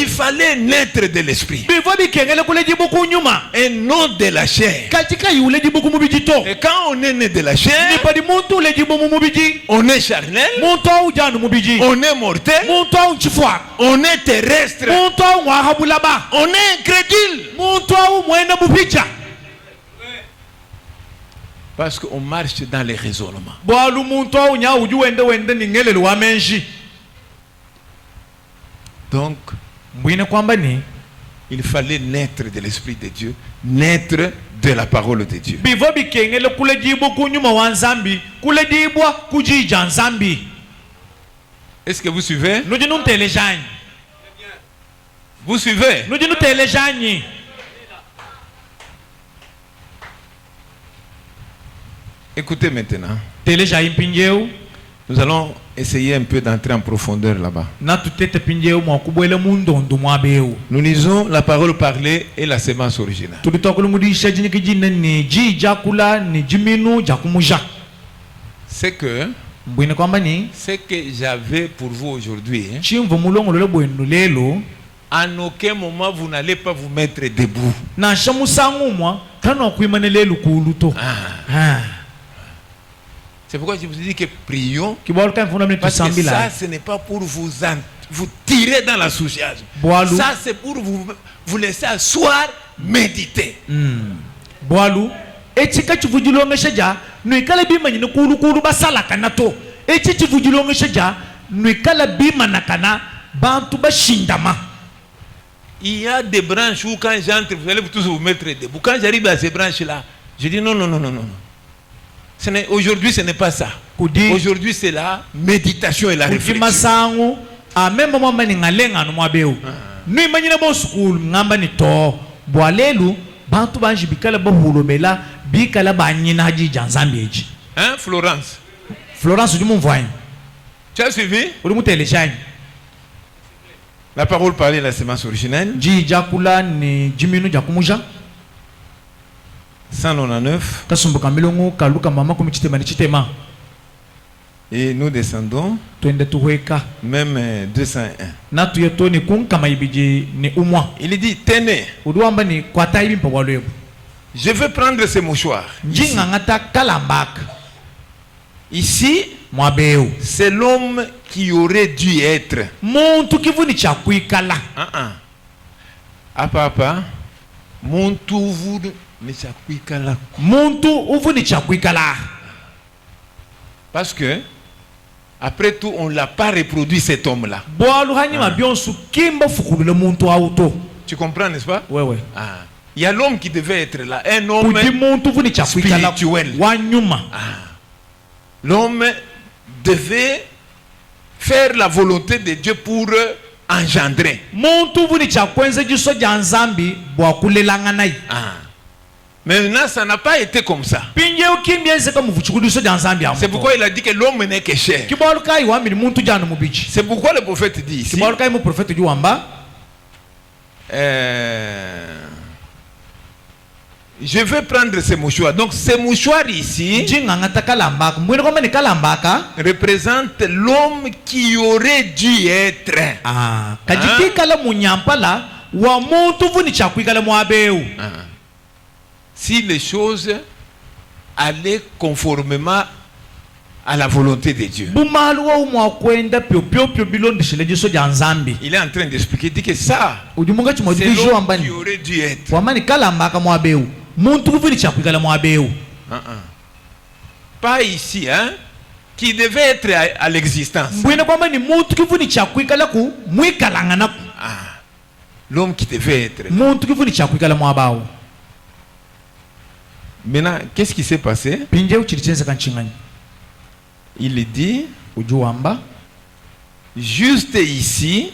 fallait naître de l'esprit et non de la chair. Et quand on est né de la chair, on est charnel, on est mortel, on est terrestre, on est incrédule. Parce qu'on marche dans les raisonnements. Donc, il fallait naître de l'Esprit de Dieu, naître de la parole de Dieu. Est-ce que vous suivez? Vous suivez? Écoutez maintenant. Nous allons essayer un peu d'entrer en profondeur là-bas. Nous lisons la parole parlée et la sémence originale. C'est que ce que j'avais pour vous aujourd'hui, en aucun moment vous n'allez pas vous mettre debout. C'est pourquoi je vous dis que prions. Parce que ça, ce n'est pas pour vous tirer dans la souillage. Ça, c'est pour vous laisser asseoir, méditer. Il y a des branches où quand j'entre, vous allez tous vous mettre debout. Quand j'arrive à ces branches-là, je dis non. Aujourd'hui, ce n'est pas ça. Aujourd'hui, c'est la méditation et la réflexion. Hein, Florence? Tu as suivi? La parole parlée, la sémence originelle. 199. Et nous descendons. Même 201. Il dit, tenez. Je vais prendre ce mouchoir. Ici, c'est l'homme qui aurait dû être. Papa, mon tour parce que après tout on l'a pas reproduit cet homme là. Tu comprends, n'est-ce pas? Ouais. Il y a l'homme qui devait être là, un homme spirituel. L'homme devait faire la volonté de Dieu pour engendrer. Maintenant, ça n'a pas été comme ça. C'est pourquoi il a dit que l'homme n'est que chair. C'est pourquoi le prophète dit ici, je vais prendre ce mouchoir. Donc ce mouchoir ici représente l'homme qui aurait dû être. Si les choses allaient conformément à la volonté de Dieu. Il est en train d'expliquer, il dit que ça, c'est l'homme qui aurait dû être. Pas ici, hein? qui devait être à l'existence. L'homme qui devait être. Maintenant, qu'est-ce qui s'est passé? Il dit, juste ici,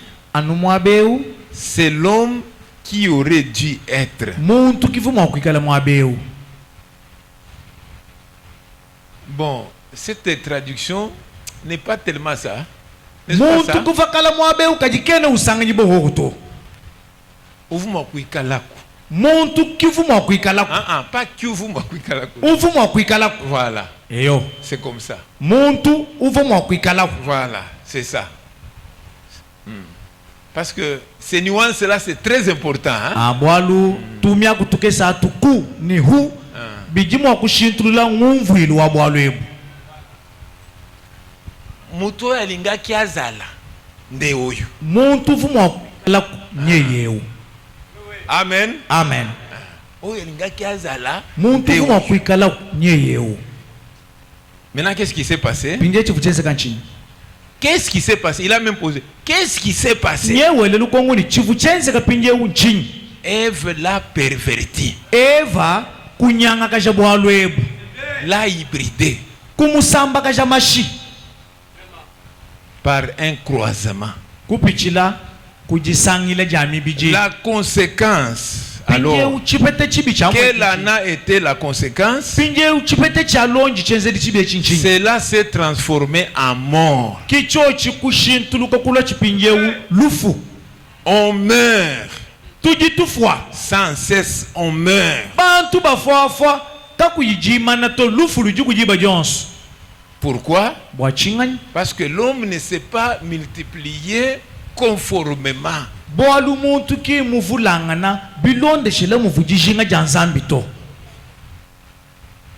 c'est l'homme qui aurait dû être. Bon, cette traduction n'est pas tellement ça. N'est-ce pas ça? Pas voilà. C'est comme ça. Voilà, c'est ça. Parce que ces nuances-là, c'est très important. Hein? Muto alinga kiazala nde oyo. Amen. Amen. Oyo alinga kiazala. Maintenant, qu'est-ce qui s'est passé? Qu'est-ce qui s'est passé? Il a même posé. Qu'est-ce qui s'est passé? Ève l'a perverti. L'a hybridé. Par un croisement. La conséquence. Alors, quelle en a été la conséquence? Cela s'est transformé en mort. On meurt. Sans cesse, on meurt. Pourquoi? Parce que l'homme ne s'est pas multiplié conformément.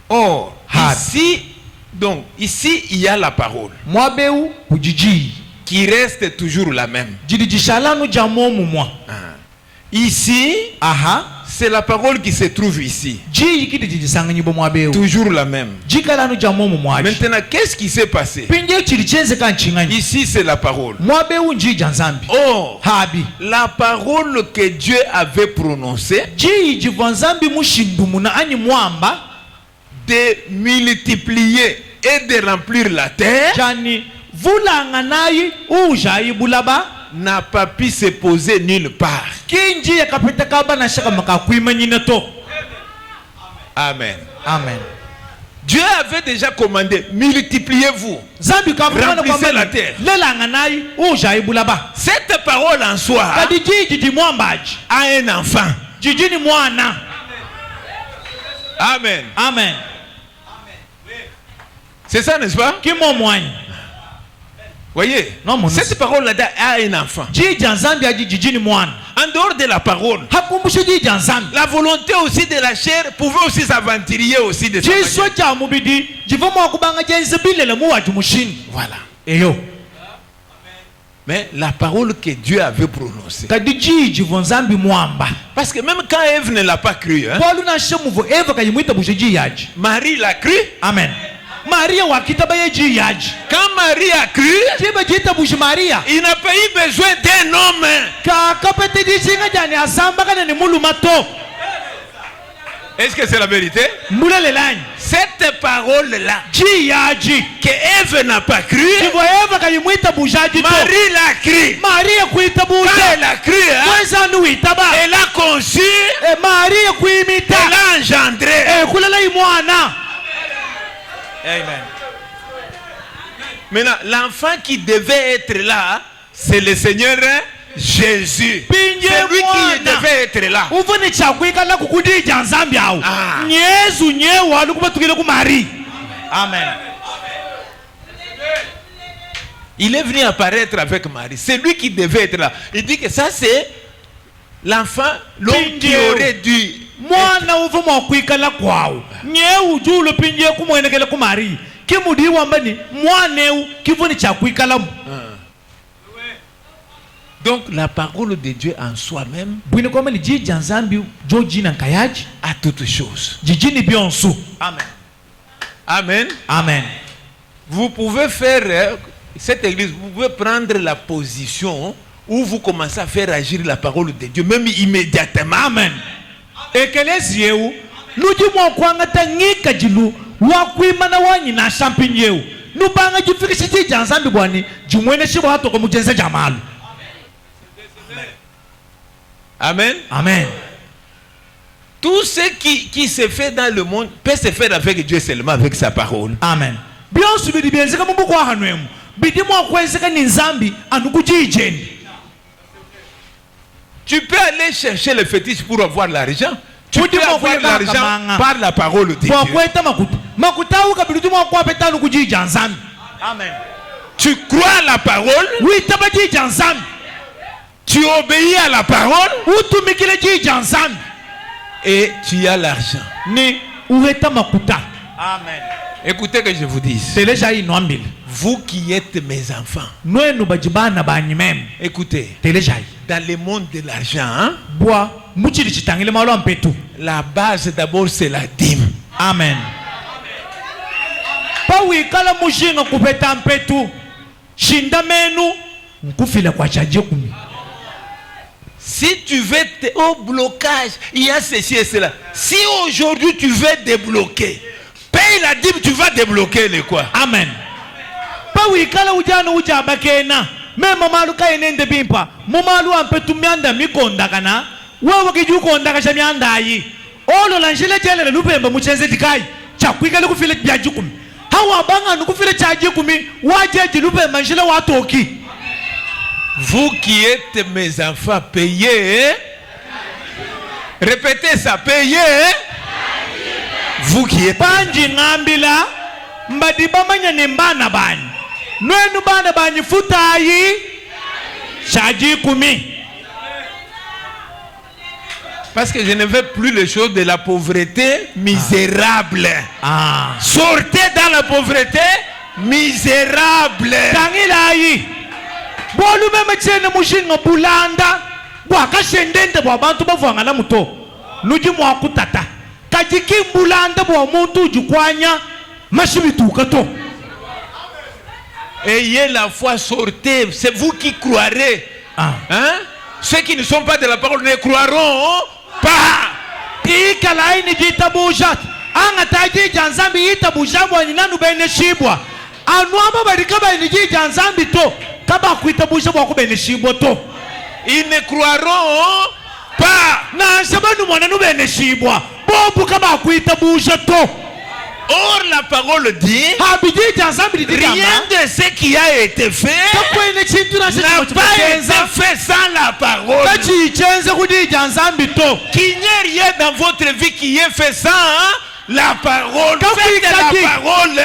Or, ici, il y a la parole qui reste toujours la même. Ici, c'est la parole qui se trouve ici. Toujours la même. Maintenant, qu'est-ce qui s'est passé? Ici, c'est la parole. Oh, la parole que Dieu avait prononcée de multiplier et de remplir la terre n'a pas pu se poser nulle part. Amen. Amen. Dieu avait déjà commandé, multipliez-vous, remplissez la terre. Cette parole en soi a un enfant. Amen. Amen. C'est ça, n'est-ce pas? Voyez, cette parole-là a un enfant. En dehors de la parole, la volonté aussi de la chair pouvait aussi s'aventurer aussi de sa manière. Voilà. Mais la parole que Dieu avait prononcée. Parce que même quand Ève ne l'a pas cru, hein, Marie l'a cru. Amen. Quand Marie a cru, il n'a pas eu besoin d'un homme. Est-ce que c'est la vérité? Cette parole-là que Ève n'a pas cru, Marie l'a cru. Quand elle a cru, elle a conçu, elle a engendré. Amen. Maintenant, l'enfant qui devait être là, c'est le Seigneur Jésus. C'est lui qui devait être là. Amen. Il est venu apparaître avec Marie. C'est lui qui devait être là. Il dit que ça c'est l'enfant, l'homme qui aurait dû. Donc la parole de Dieu en soi-même a toutes choses. Amen. Amen. Amen. Vous pouvez faire, cette église, vous pouvez prendre la position où vous commencez à faire agir la parole de Dieu, même immédiatement. Amen. Et que les yeux, nous disons qu'on a tenu kajilu, wakwimana wani na champignon. Nous parlons du félicité d'ensemble boani, du moins ne sais pas comment dire Jamal. Amen. Amen. Tout ce qui se fait dans le monde peut se faire avec Dieu seulement avec sa parole. Amen. Bien sûr, bien c'est comme beaucoup à nous. Bidimo quoi c'est que nizambi anukujijeni. Tu peux aller chercher le fétiche pour avoir l'argent. Tu peux avoir l'argent par la parole de Dieu. Amen. Tu crois à la parole. Tu obéis à la parole. Et tu as l'argent. Amen. Écoutez que je vous dise. Vous qui êtes mes enfants. Écoutez. Dans le monde de l'argent, la base d'abord c'est la dîme. Amen. Si tu veux au blocage, il y a ceci et cela. Si aujourd'hui tu veux débloquer, paye la dîme, tu vas débloquer les quoi. Amen. Même mamalu kainende bimpa mamalu ampetu mianda mikonda kana wewe kijukonda kashamianda yi olo lanjile jele lupemba mucheze dikai chakwika lekufile byajukumi hawa banga nukufile chajikumi wajeji lupemba njile watoki. Vous qui êtes mes enfants, payez. Répétez ça, payez. Vous qui êtes banji ngambila mbadibamanya nembana bani Nwenu bana bani futayi chaji kumi. Parce que je ne veux plus les choses de la pauvreté misérable. Sortez dans la pauvreté misérable. Tangilayi bolu meme chene mushinga bulanda bwaka shendende bwa bantu bavanga la muto nuji mwa kutata kajiki bulanda bwa muntu jukwanya mashibituka to. Ayez la foi, sortez. C'est vous qui croirez. Hein? Ceux qui ne sont pas de la parole ne croiront pas. Ikalaini jitabujat. Angataji janzambi itabujabwa ni nanu bene shibwa. Anuama barikaba ni janzambi to. Kaba kuitabujabwa kubene shibwa to. Ils ne croiront pas. Na sabanu mwana nubene shibwa. Bobu kaba kuitabujat to. Or la parole dit rien de ce qui a été fait n'a pas été fait sans la parole. Qu'il n'y ait rien dans votre vie qui est fait sans la parole. Faites la parole.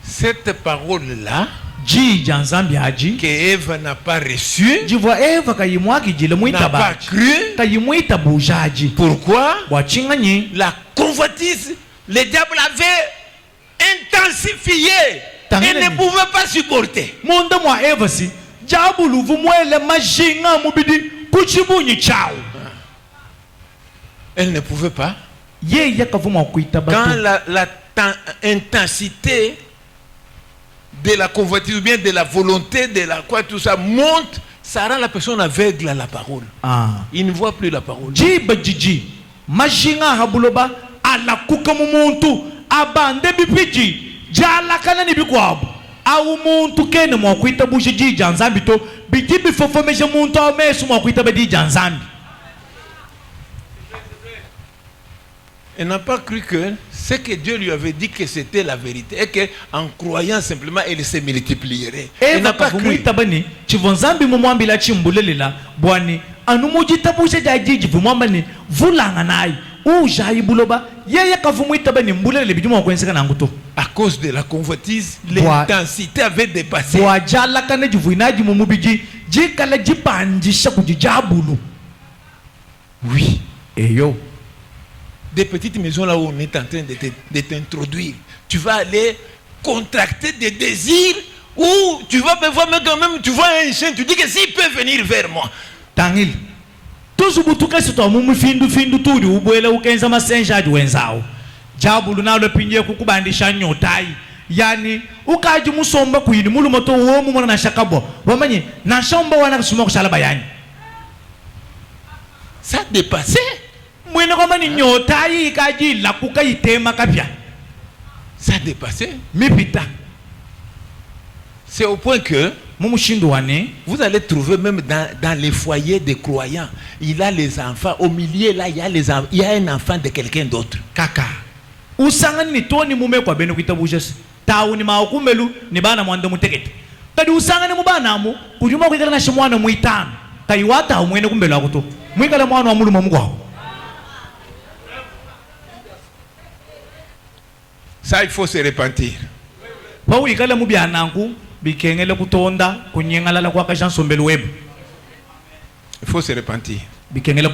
Cette parole-là que Ève n'a pas reçue, n'a pas cru. Pourquoi? La convoitise, le diable avait intensifié et ne pouvait pas supporter. Elle ne pouvait pas. Quand la intensité de la convoitise ou bien de la volonté de la quoi tout ça monte, ça rend la personne aveugle à la parole. Il ne voit plus la parole. Elle n'a pas cru que ce que Dieu lui avait dit que c'était la vérité et qu'en croyant simplement, elle se multiplierait. Elle n'a pas cru. À cause de la convoitise, l'intensité avait dépassé. Oui. Et yo. Des petites maisons là où on est en train de t'introduire. Tu vas aller contracter des désirs Ou tu vas me voir, mais quand même, tu vois un chien, tu dis que s'il peut venir vers moi. Tangil. Tuzubutuka sito mumu findu turi ubwele ukenza masenja adi wenzao. Jabulu nalo pinje kukubandisha nyotai. Yani ukaji musomba kuyini mulu moto uo mumona na shakabo. Wamanyi na shomba wana kusuma kushala bayani. Ça dépassé. Mwene kwamani nyotai ikaji lakuka itema kapya. Ça dépassé. Mipita. C'est au point que vous allez trouver même dans les foyers des croyants, il a les enfants, au milieu là, il y a un enfant de quelqu'un d'autre. Kaka. Usangani ni toni mume kwa beno kitabujes. Tauni maokumelu ni bana mwande mutekete. Kadi usangani mubana mu, kujuma kwikala na shimwana muitano. Kaiwata umwene kumbelu akuto. Mwikala mwana wa mulu mamugwa. Ça, il faut se repentir. Pawu ikala mubianangu. Il faut se repentir. Il ne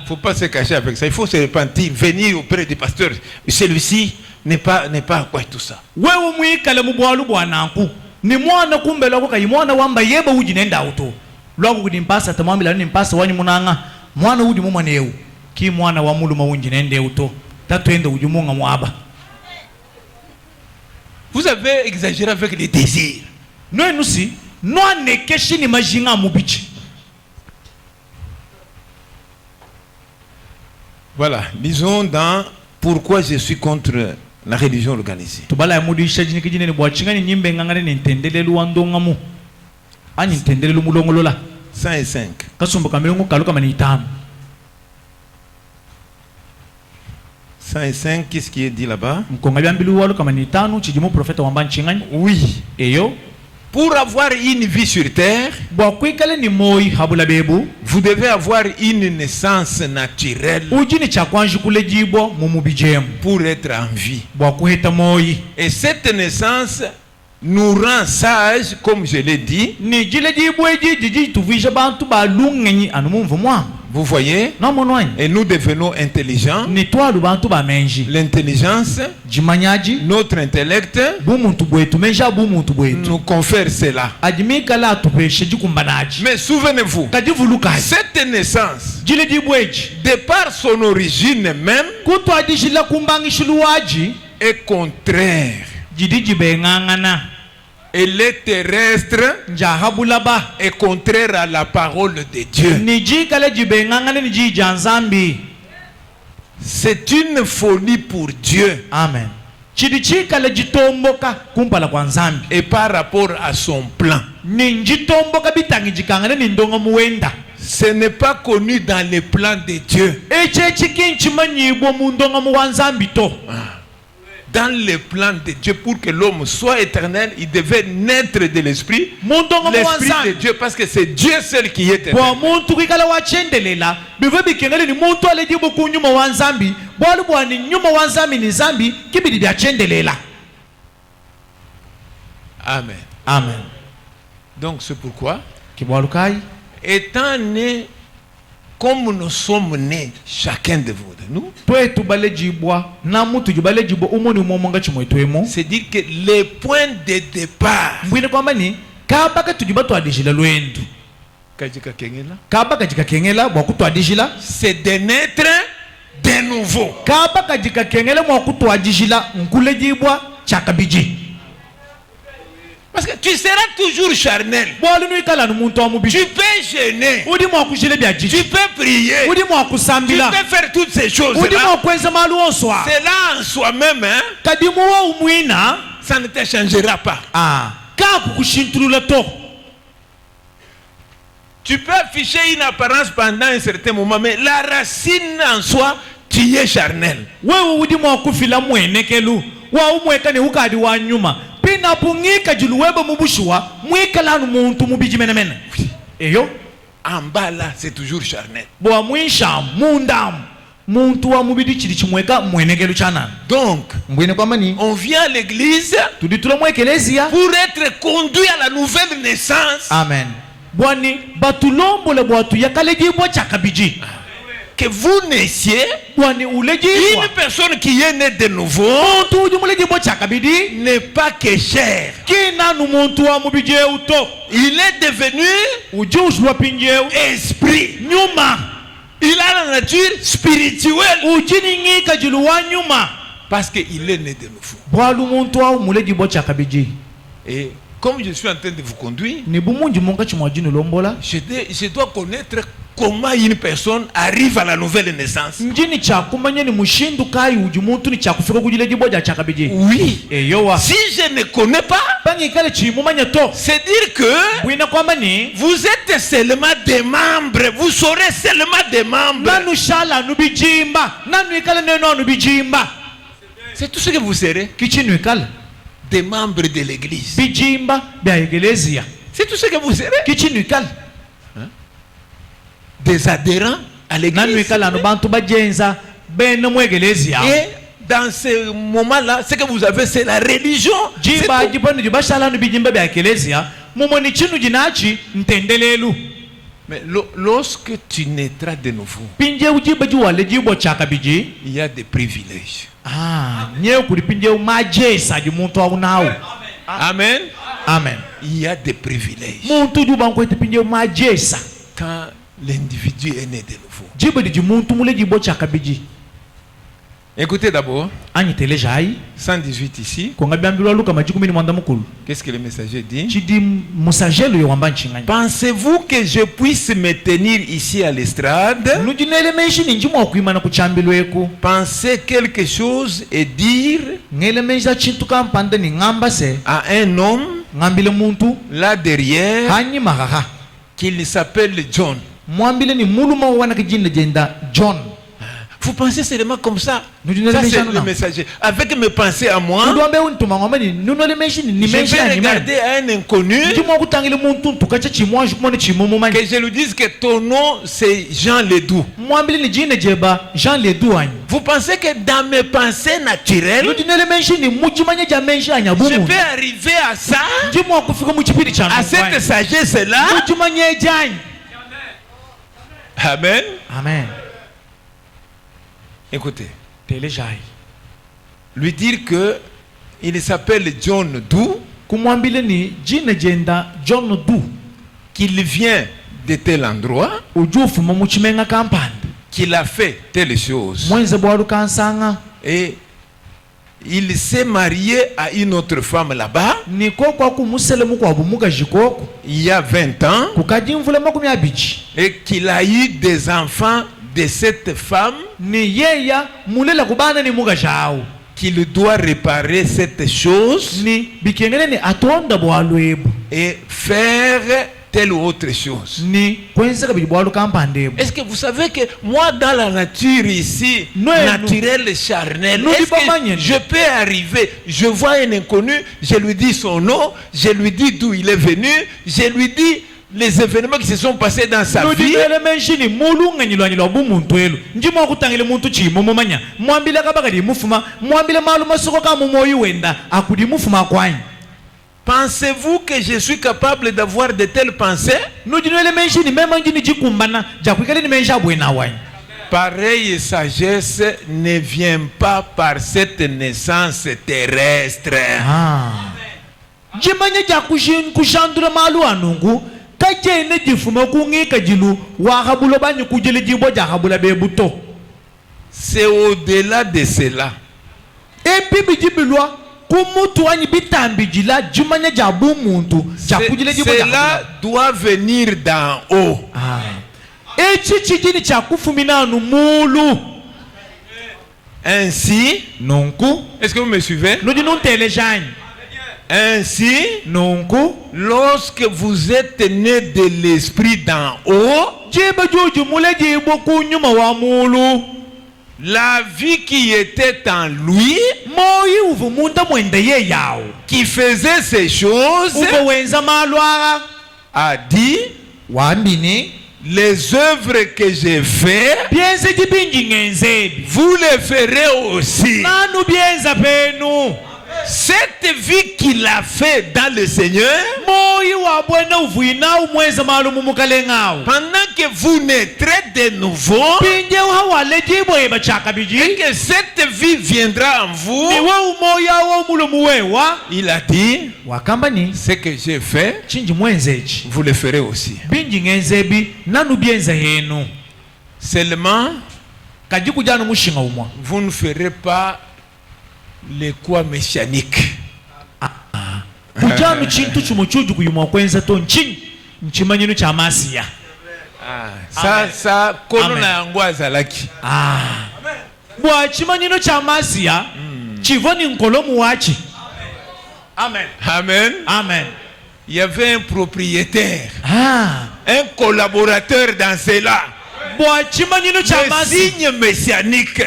faut pas se cacher avec ça. Il faut se repentir, venir auprès du pasteur. Celui-ci n'est pas quoi tout ça. Ni mwana kumbe lako kai mwana wamba yeba uji nenda auto. Lako kudimpasa tamamila ni mpasa wanyi munanga. Mwana uji muma neu. Ki mwana wa mulu maunji nende auto. Tatu ende uji munga mwaba. Vous avez exagéré avec les désirs. Non, nous si, non, ne keshi ni majinga mubichi. Voilà, disons dans pourquoi je suis contre la religion organisée. Tubala ya mudu isha jini kijine ni buachinga ni nyimbe ngangane ni ntendele luandonga mu. Ani ntendele lumulongolola. 105. Kasumba kamilungu kaluka mani itamu. 105, qu'est-ce qui est dit là-bas? Oui. Et yo? Pour avoir une vie sur terre, vous devez avoir une naissance naturelle pour être en vie. Et cette naissance nous rend sages, comme je l'ai dit. Vous voyez? Et nous devenons intelligents. L'intelligence, notre intellect, nous confère cela. Mais souvenez-vous, cette naissance, de par son origine même, est contraire. Et les terrestres est contraire à la parole de Dieu. C'est une folie pour Dieu. Amen. Et par rapport à son plan, ce n'est pas connu dans les plans de Dieu. Dans le plan de Dieu, pour que l'homme soit éternel, il devait naître de l'esprit. L'esprit de Dieu, parce que c'est Dieu seul qui est éternel. Amen. Amen. Donc c'est pourquoi, étant né comme nous sommes nés, chacun de vous, de nous, c'est dire que les points de départ, c'est de naître de nouveau. Parce que tu seras toujours charnel. Tu peux gêner. Tu peux prier. Tu peux faire toutes ces choses. Cela en soi-même, hein, ça ne te changera pas. Tu peux afficher une apparence pendant un certain moment, mais la racine en soi, tu es charnel. En bas là, c'est toujours charnel. Donc, on vient à l'église pour être conduit à la nouvelle naissance. Amen. que vous naissiez, une personne qui est née de nouveau n'est pas que chair. Il est devenu esprit. Il a la nature spirituelle. Parce qu'il est né de nouveau. Et comme je suis en train de vous conduire, je dois connaître comment une personne arrive à la nouvelle naissance. Oui. Si je ne connais pas, c'est dire que vous êtes seulement des membres. Vous serez seulement des membres. C'est tout ce que vous serez. Des membres de l'église. C'est tout ce que vous serez. Des adhérents à l'église. Et dans ce moment-là, ce que vous avez, c'est la religion. Mais lorsque tu naîtras de nouveau, il y a des privilèges. Amen. Amen. Il y a des privilèges. Quand l'individu est né de nouveau. Écoutez d'abord 118 ici. Qu'est-ce que le messager dit? Pensez-vous que je puisse me tenir ici à l'estrade, penser quelque chose et dire à un homme là derrière qu'il s'appelle John? Vous pensez seulement comme ça? Ça c'est le messager. Avec mes pensées à moi, je vais regarder un inconnu, que je lui dise que ton nom c'est Jean Ledoux. Vous pensez que dans mes pensées naturelles, je peux arriver à ça, à cette sagesse-là? Amen. Amen. Écoutez, lui dire que il s'appelle John Dou, qu'il vient de tel endroit, qu'il a fait telle chose, et il s'est marié à une autre femme là-bas il y a 20 ans, et qu'il a eu des enfants de cette femme, qu'il doit réparer cette chose et faire telle ou autre chose. Est-ce que vous savez que moi dans la nature ici, naturelle, charnelle, est-ce que je peux arriver, je vois un inconnu, je lui dis son nom, je lui dis d'où il est venu, je lui dis les événements qui se sont passés dans sa vie. Pensez-vous que je suis capable d'avoir de telles pensées? Pareille sagesse ne vient pas par cette naissance terrestre. C'est au-delà de cela. Cela doit venir d'en haut. Ainsi, est-ce que vous me suivez? Ainsi, lorsque vous êtes né de l'esprit d'en haut, la vie qui était en lui, qui faisait ces choses, a dit, les œuvres que j'ai faites, vous les ferez aussi. cette vie qu'il a fait dans le Seigneur, pendant que vous naîtrez de nouveau, et que cette vie viendra en vous, il a dit, ce que j'ai fait, vous le ferez aussi. Seulement, vous ne ferez pas les quoi messianiques. Ça, kolona ngwaza laki. Amen. Amen. Amen. Il y avait un propriétaire, un collaborateur dans cela. Le signe messianique.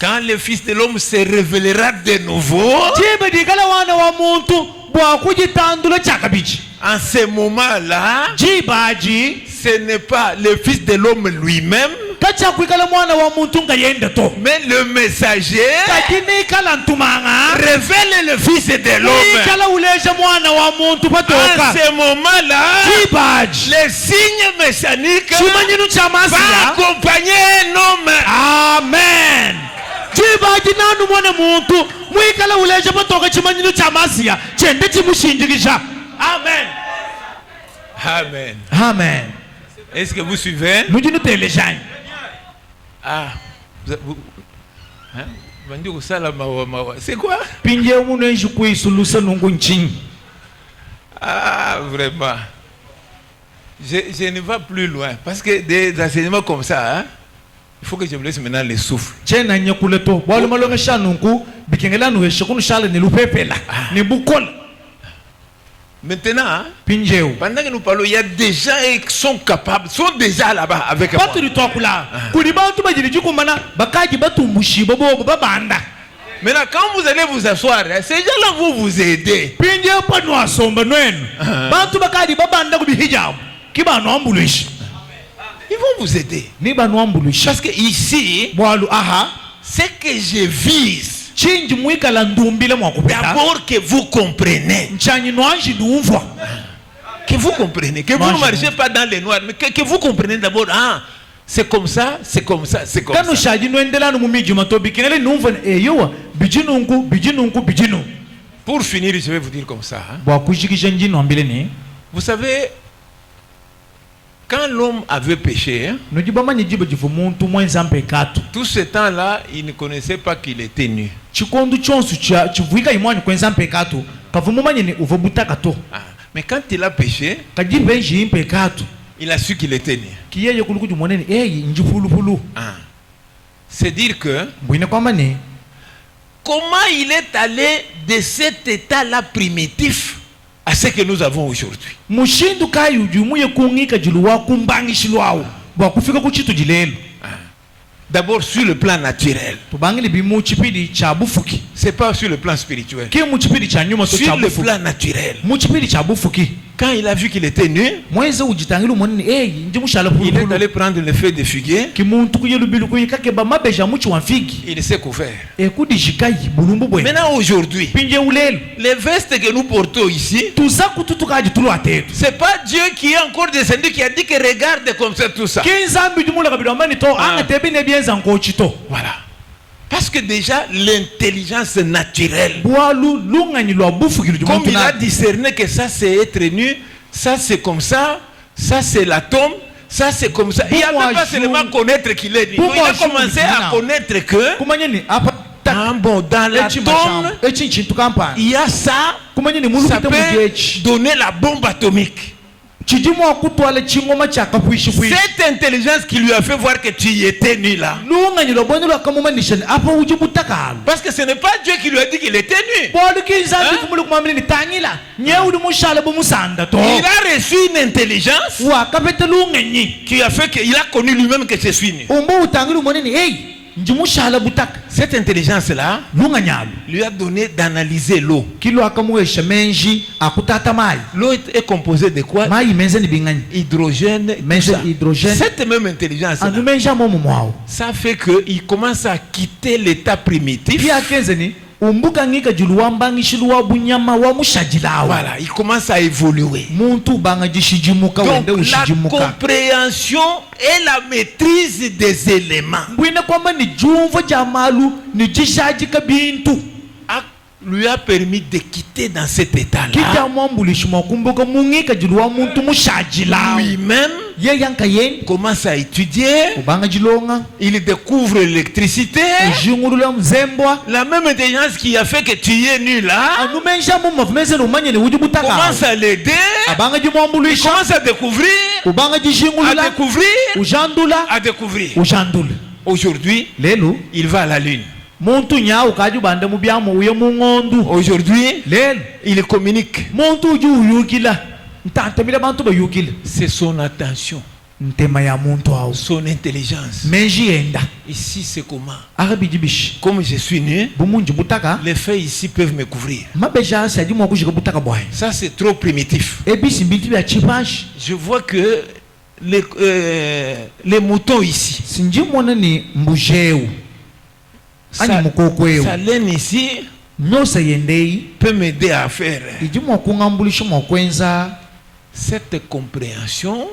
Quand le Fils de l'homme se révélera de nouveau, en ce moment-là, ce n'est pas le Fils de l'homme lui-même, mais le messager révèle le Fils de l'homme. En ce moment-là, le signe messianique va accompagner un homme. Amen. Amen. Amen. Amen. Est-ce que vous suivez? Ah, vous, hein? C'est quoi? Ah, vraiment. Je ne vais plus loin. Parce que des enseignements comme ça, hein, il faut que je me laisse maintenant le souffle. Maintenant, hein, pendant que nous parlons, il y a des gens qui sont capables, sont déjà là-bas avec moi. Maintenant, quand vous allez vous asseoir, ces gens-là vont vous aider. Ils vont vous aider. Parce que ici, ce que je vise, d'abord que vous compreniez. Que vous compreniez. Que vous ne marchez pas dans les noirs. Mais que vous compreniez d'abord. Ah, c'est comme ça, c'est comme ça, c'est comme ça. Pour finir, je vais vous dire comme ça. Hein. Vous savez, quand l'homme avait péché, hein, tout ce temps-là, il ne connaissait pas qu'il était nu. Mais quand il a péché, il a su qu'il était nu. C'est dire que comment il est allé de cet état-là primitif à ce que nous avons aujourd'hui. D'abord sur le plan naturel. C'est pas sur le plan spirituel. Sur le plan naturel. Quand il a vu qu'il était nu, il est allé prendre le feuille de figuier. Il s'est couvert. Maintenant aujourd'hui, les vestes que nous portons ici, c'est pas Dieu qui est encore descendu qui a dit que regarde comme ça tout ça. Voilà. Parce que déjà l'intelligence naturelle, comme il a discerné que ça c'est être nu, ça c'est comme ça c'est l'atome, ça c'est comme ça. Il n'a même pas seulement connaître qu'il est nu. Il a commencé à connaître que dans l'atome, il y a ça, ça peut donner la bombe atomique. Cette intelligence qui lui a fait voir que tu y étais nu là. Parce que ce n'est pas Dieu qui lui a dit qu'il était nu. Il a reçu une intelligence qui a fait qu'il a connu lui-même que je suis nu. Cette intelligence-là lui a donné d'analyser l'eau. L'eau est composée de quoi? Hydrogène. Cette même intelligence, ça fait qu'il commence à quitter l'état primitif. Voilà, il commence à évoluer. Donc la compréhension et la maîtrise des éléments lui a permis de quitter dans cet état-là. Lui-même commence à étudier. Il découvre l'électricité. La même intelligence qui a fait que tu es nu là commence à l'aider. Il commence à découvrir. À découvrir. Aujourd'hui, il va à la lune. Aujourd'hui, il communique. C'est son attention, son intelligence. Ici, c'est comment? Comme je suis nu, les faits ici peuvent me couvrir. Ça, c'est trop primitif. Je vois que les moutons ici, sa laine ici peut m'aider à faire. Cette compréhension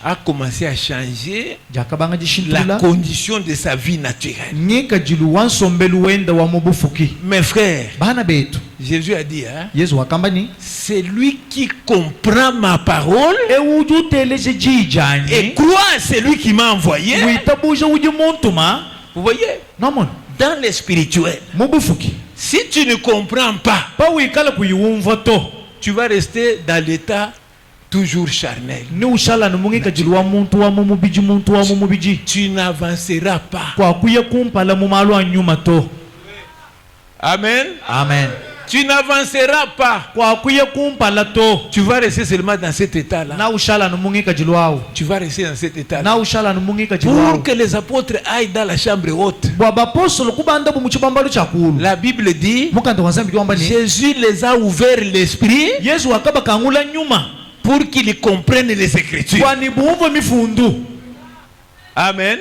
a commencé à changer la condition de sa vie naturelle. Mes frères, Jésus a dit, c'est lui qui comprend ma parole et croit à celui qui m'a envoyé. Vous voyez, dans le spirituel, si tu ne comprends pas, tu vas rester dans l'état toujours charnel. Tu n'avanceras pas. Amen. Amen. Tu n'avanceras pas. Tu vas rester seulement dans cet état-là. Tu vas rester dans cet état-là. Pour que les apôtres aillent dans la chambre haute. La Bible dit, Jésus les a ouvert l'esprit pour qu'ils comprennent les Écritures. Amen.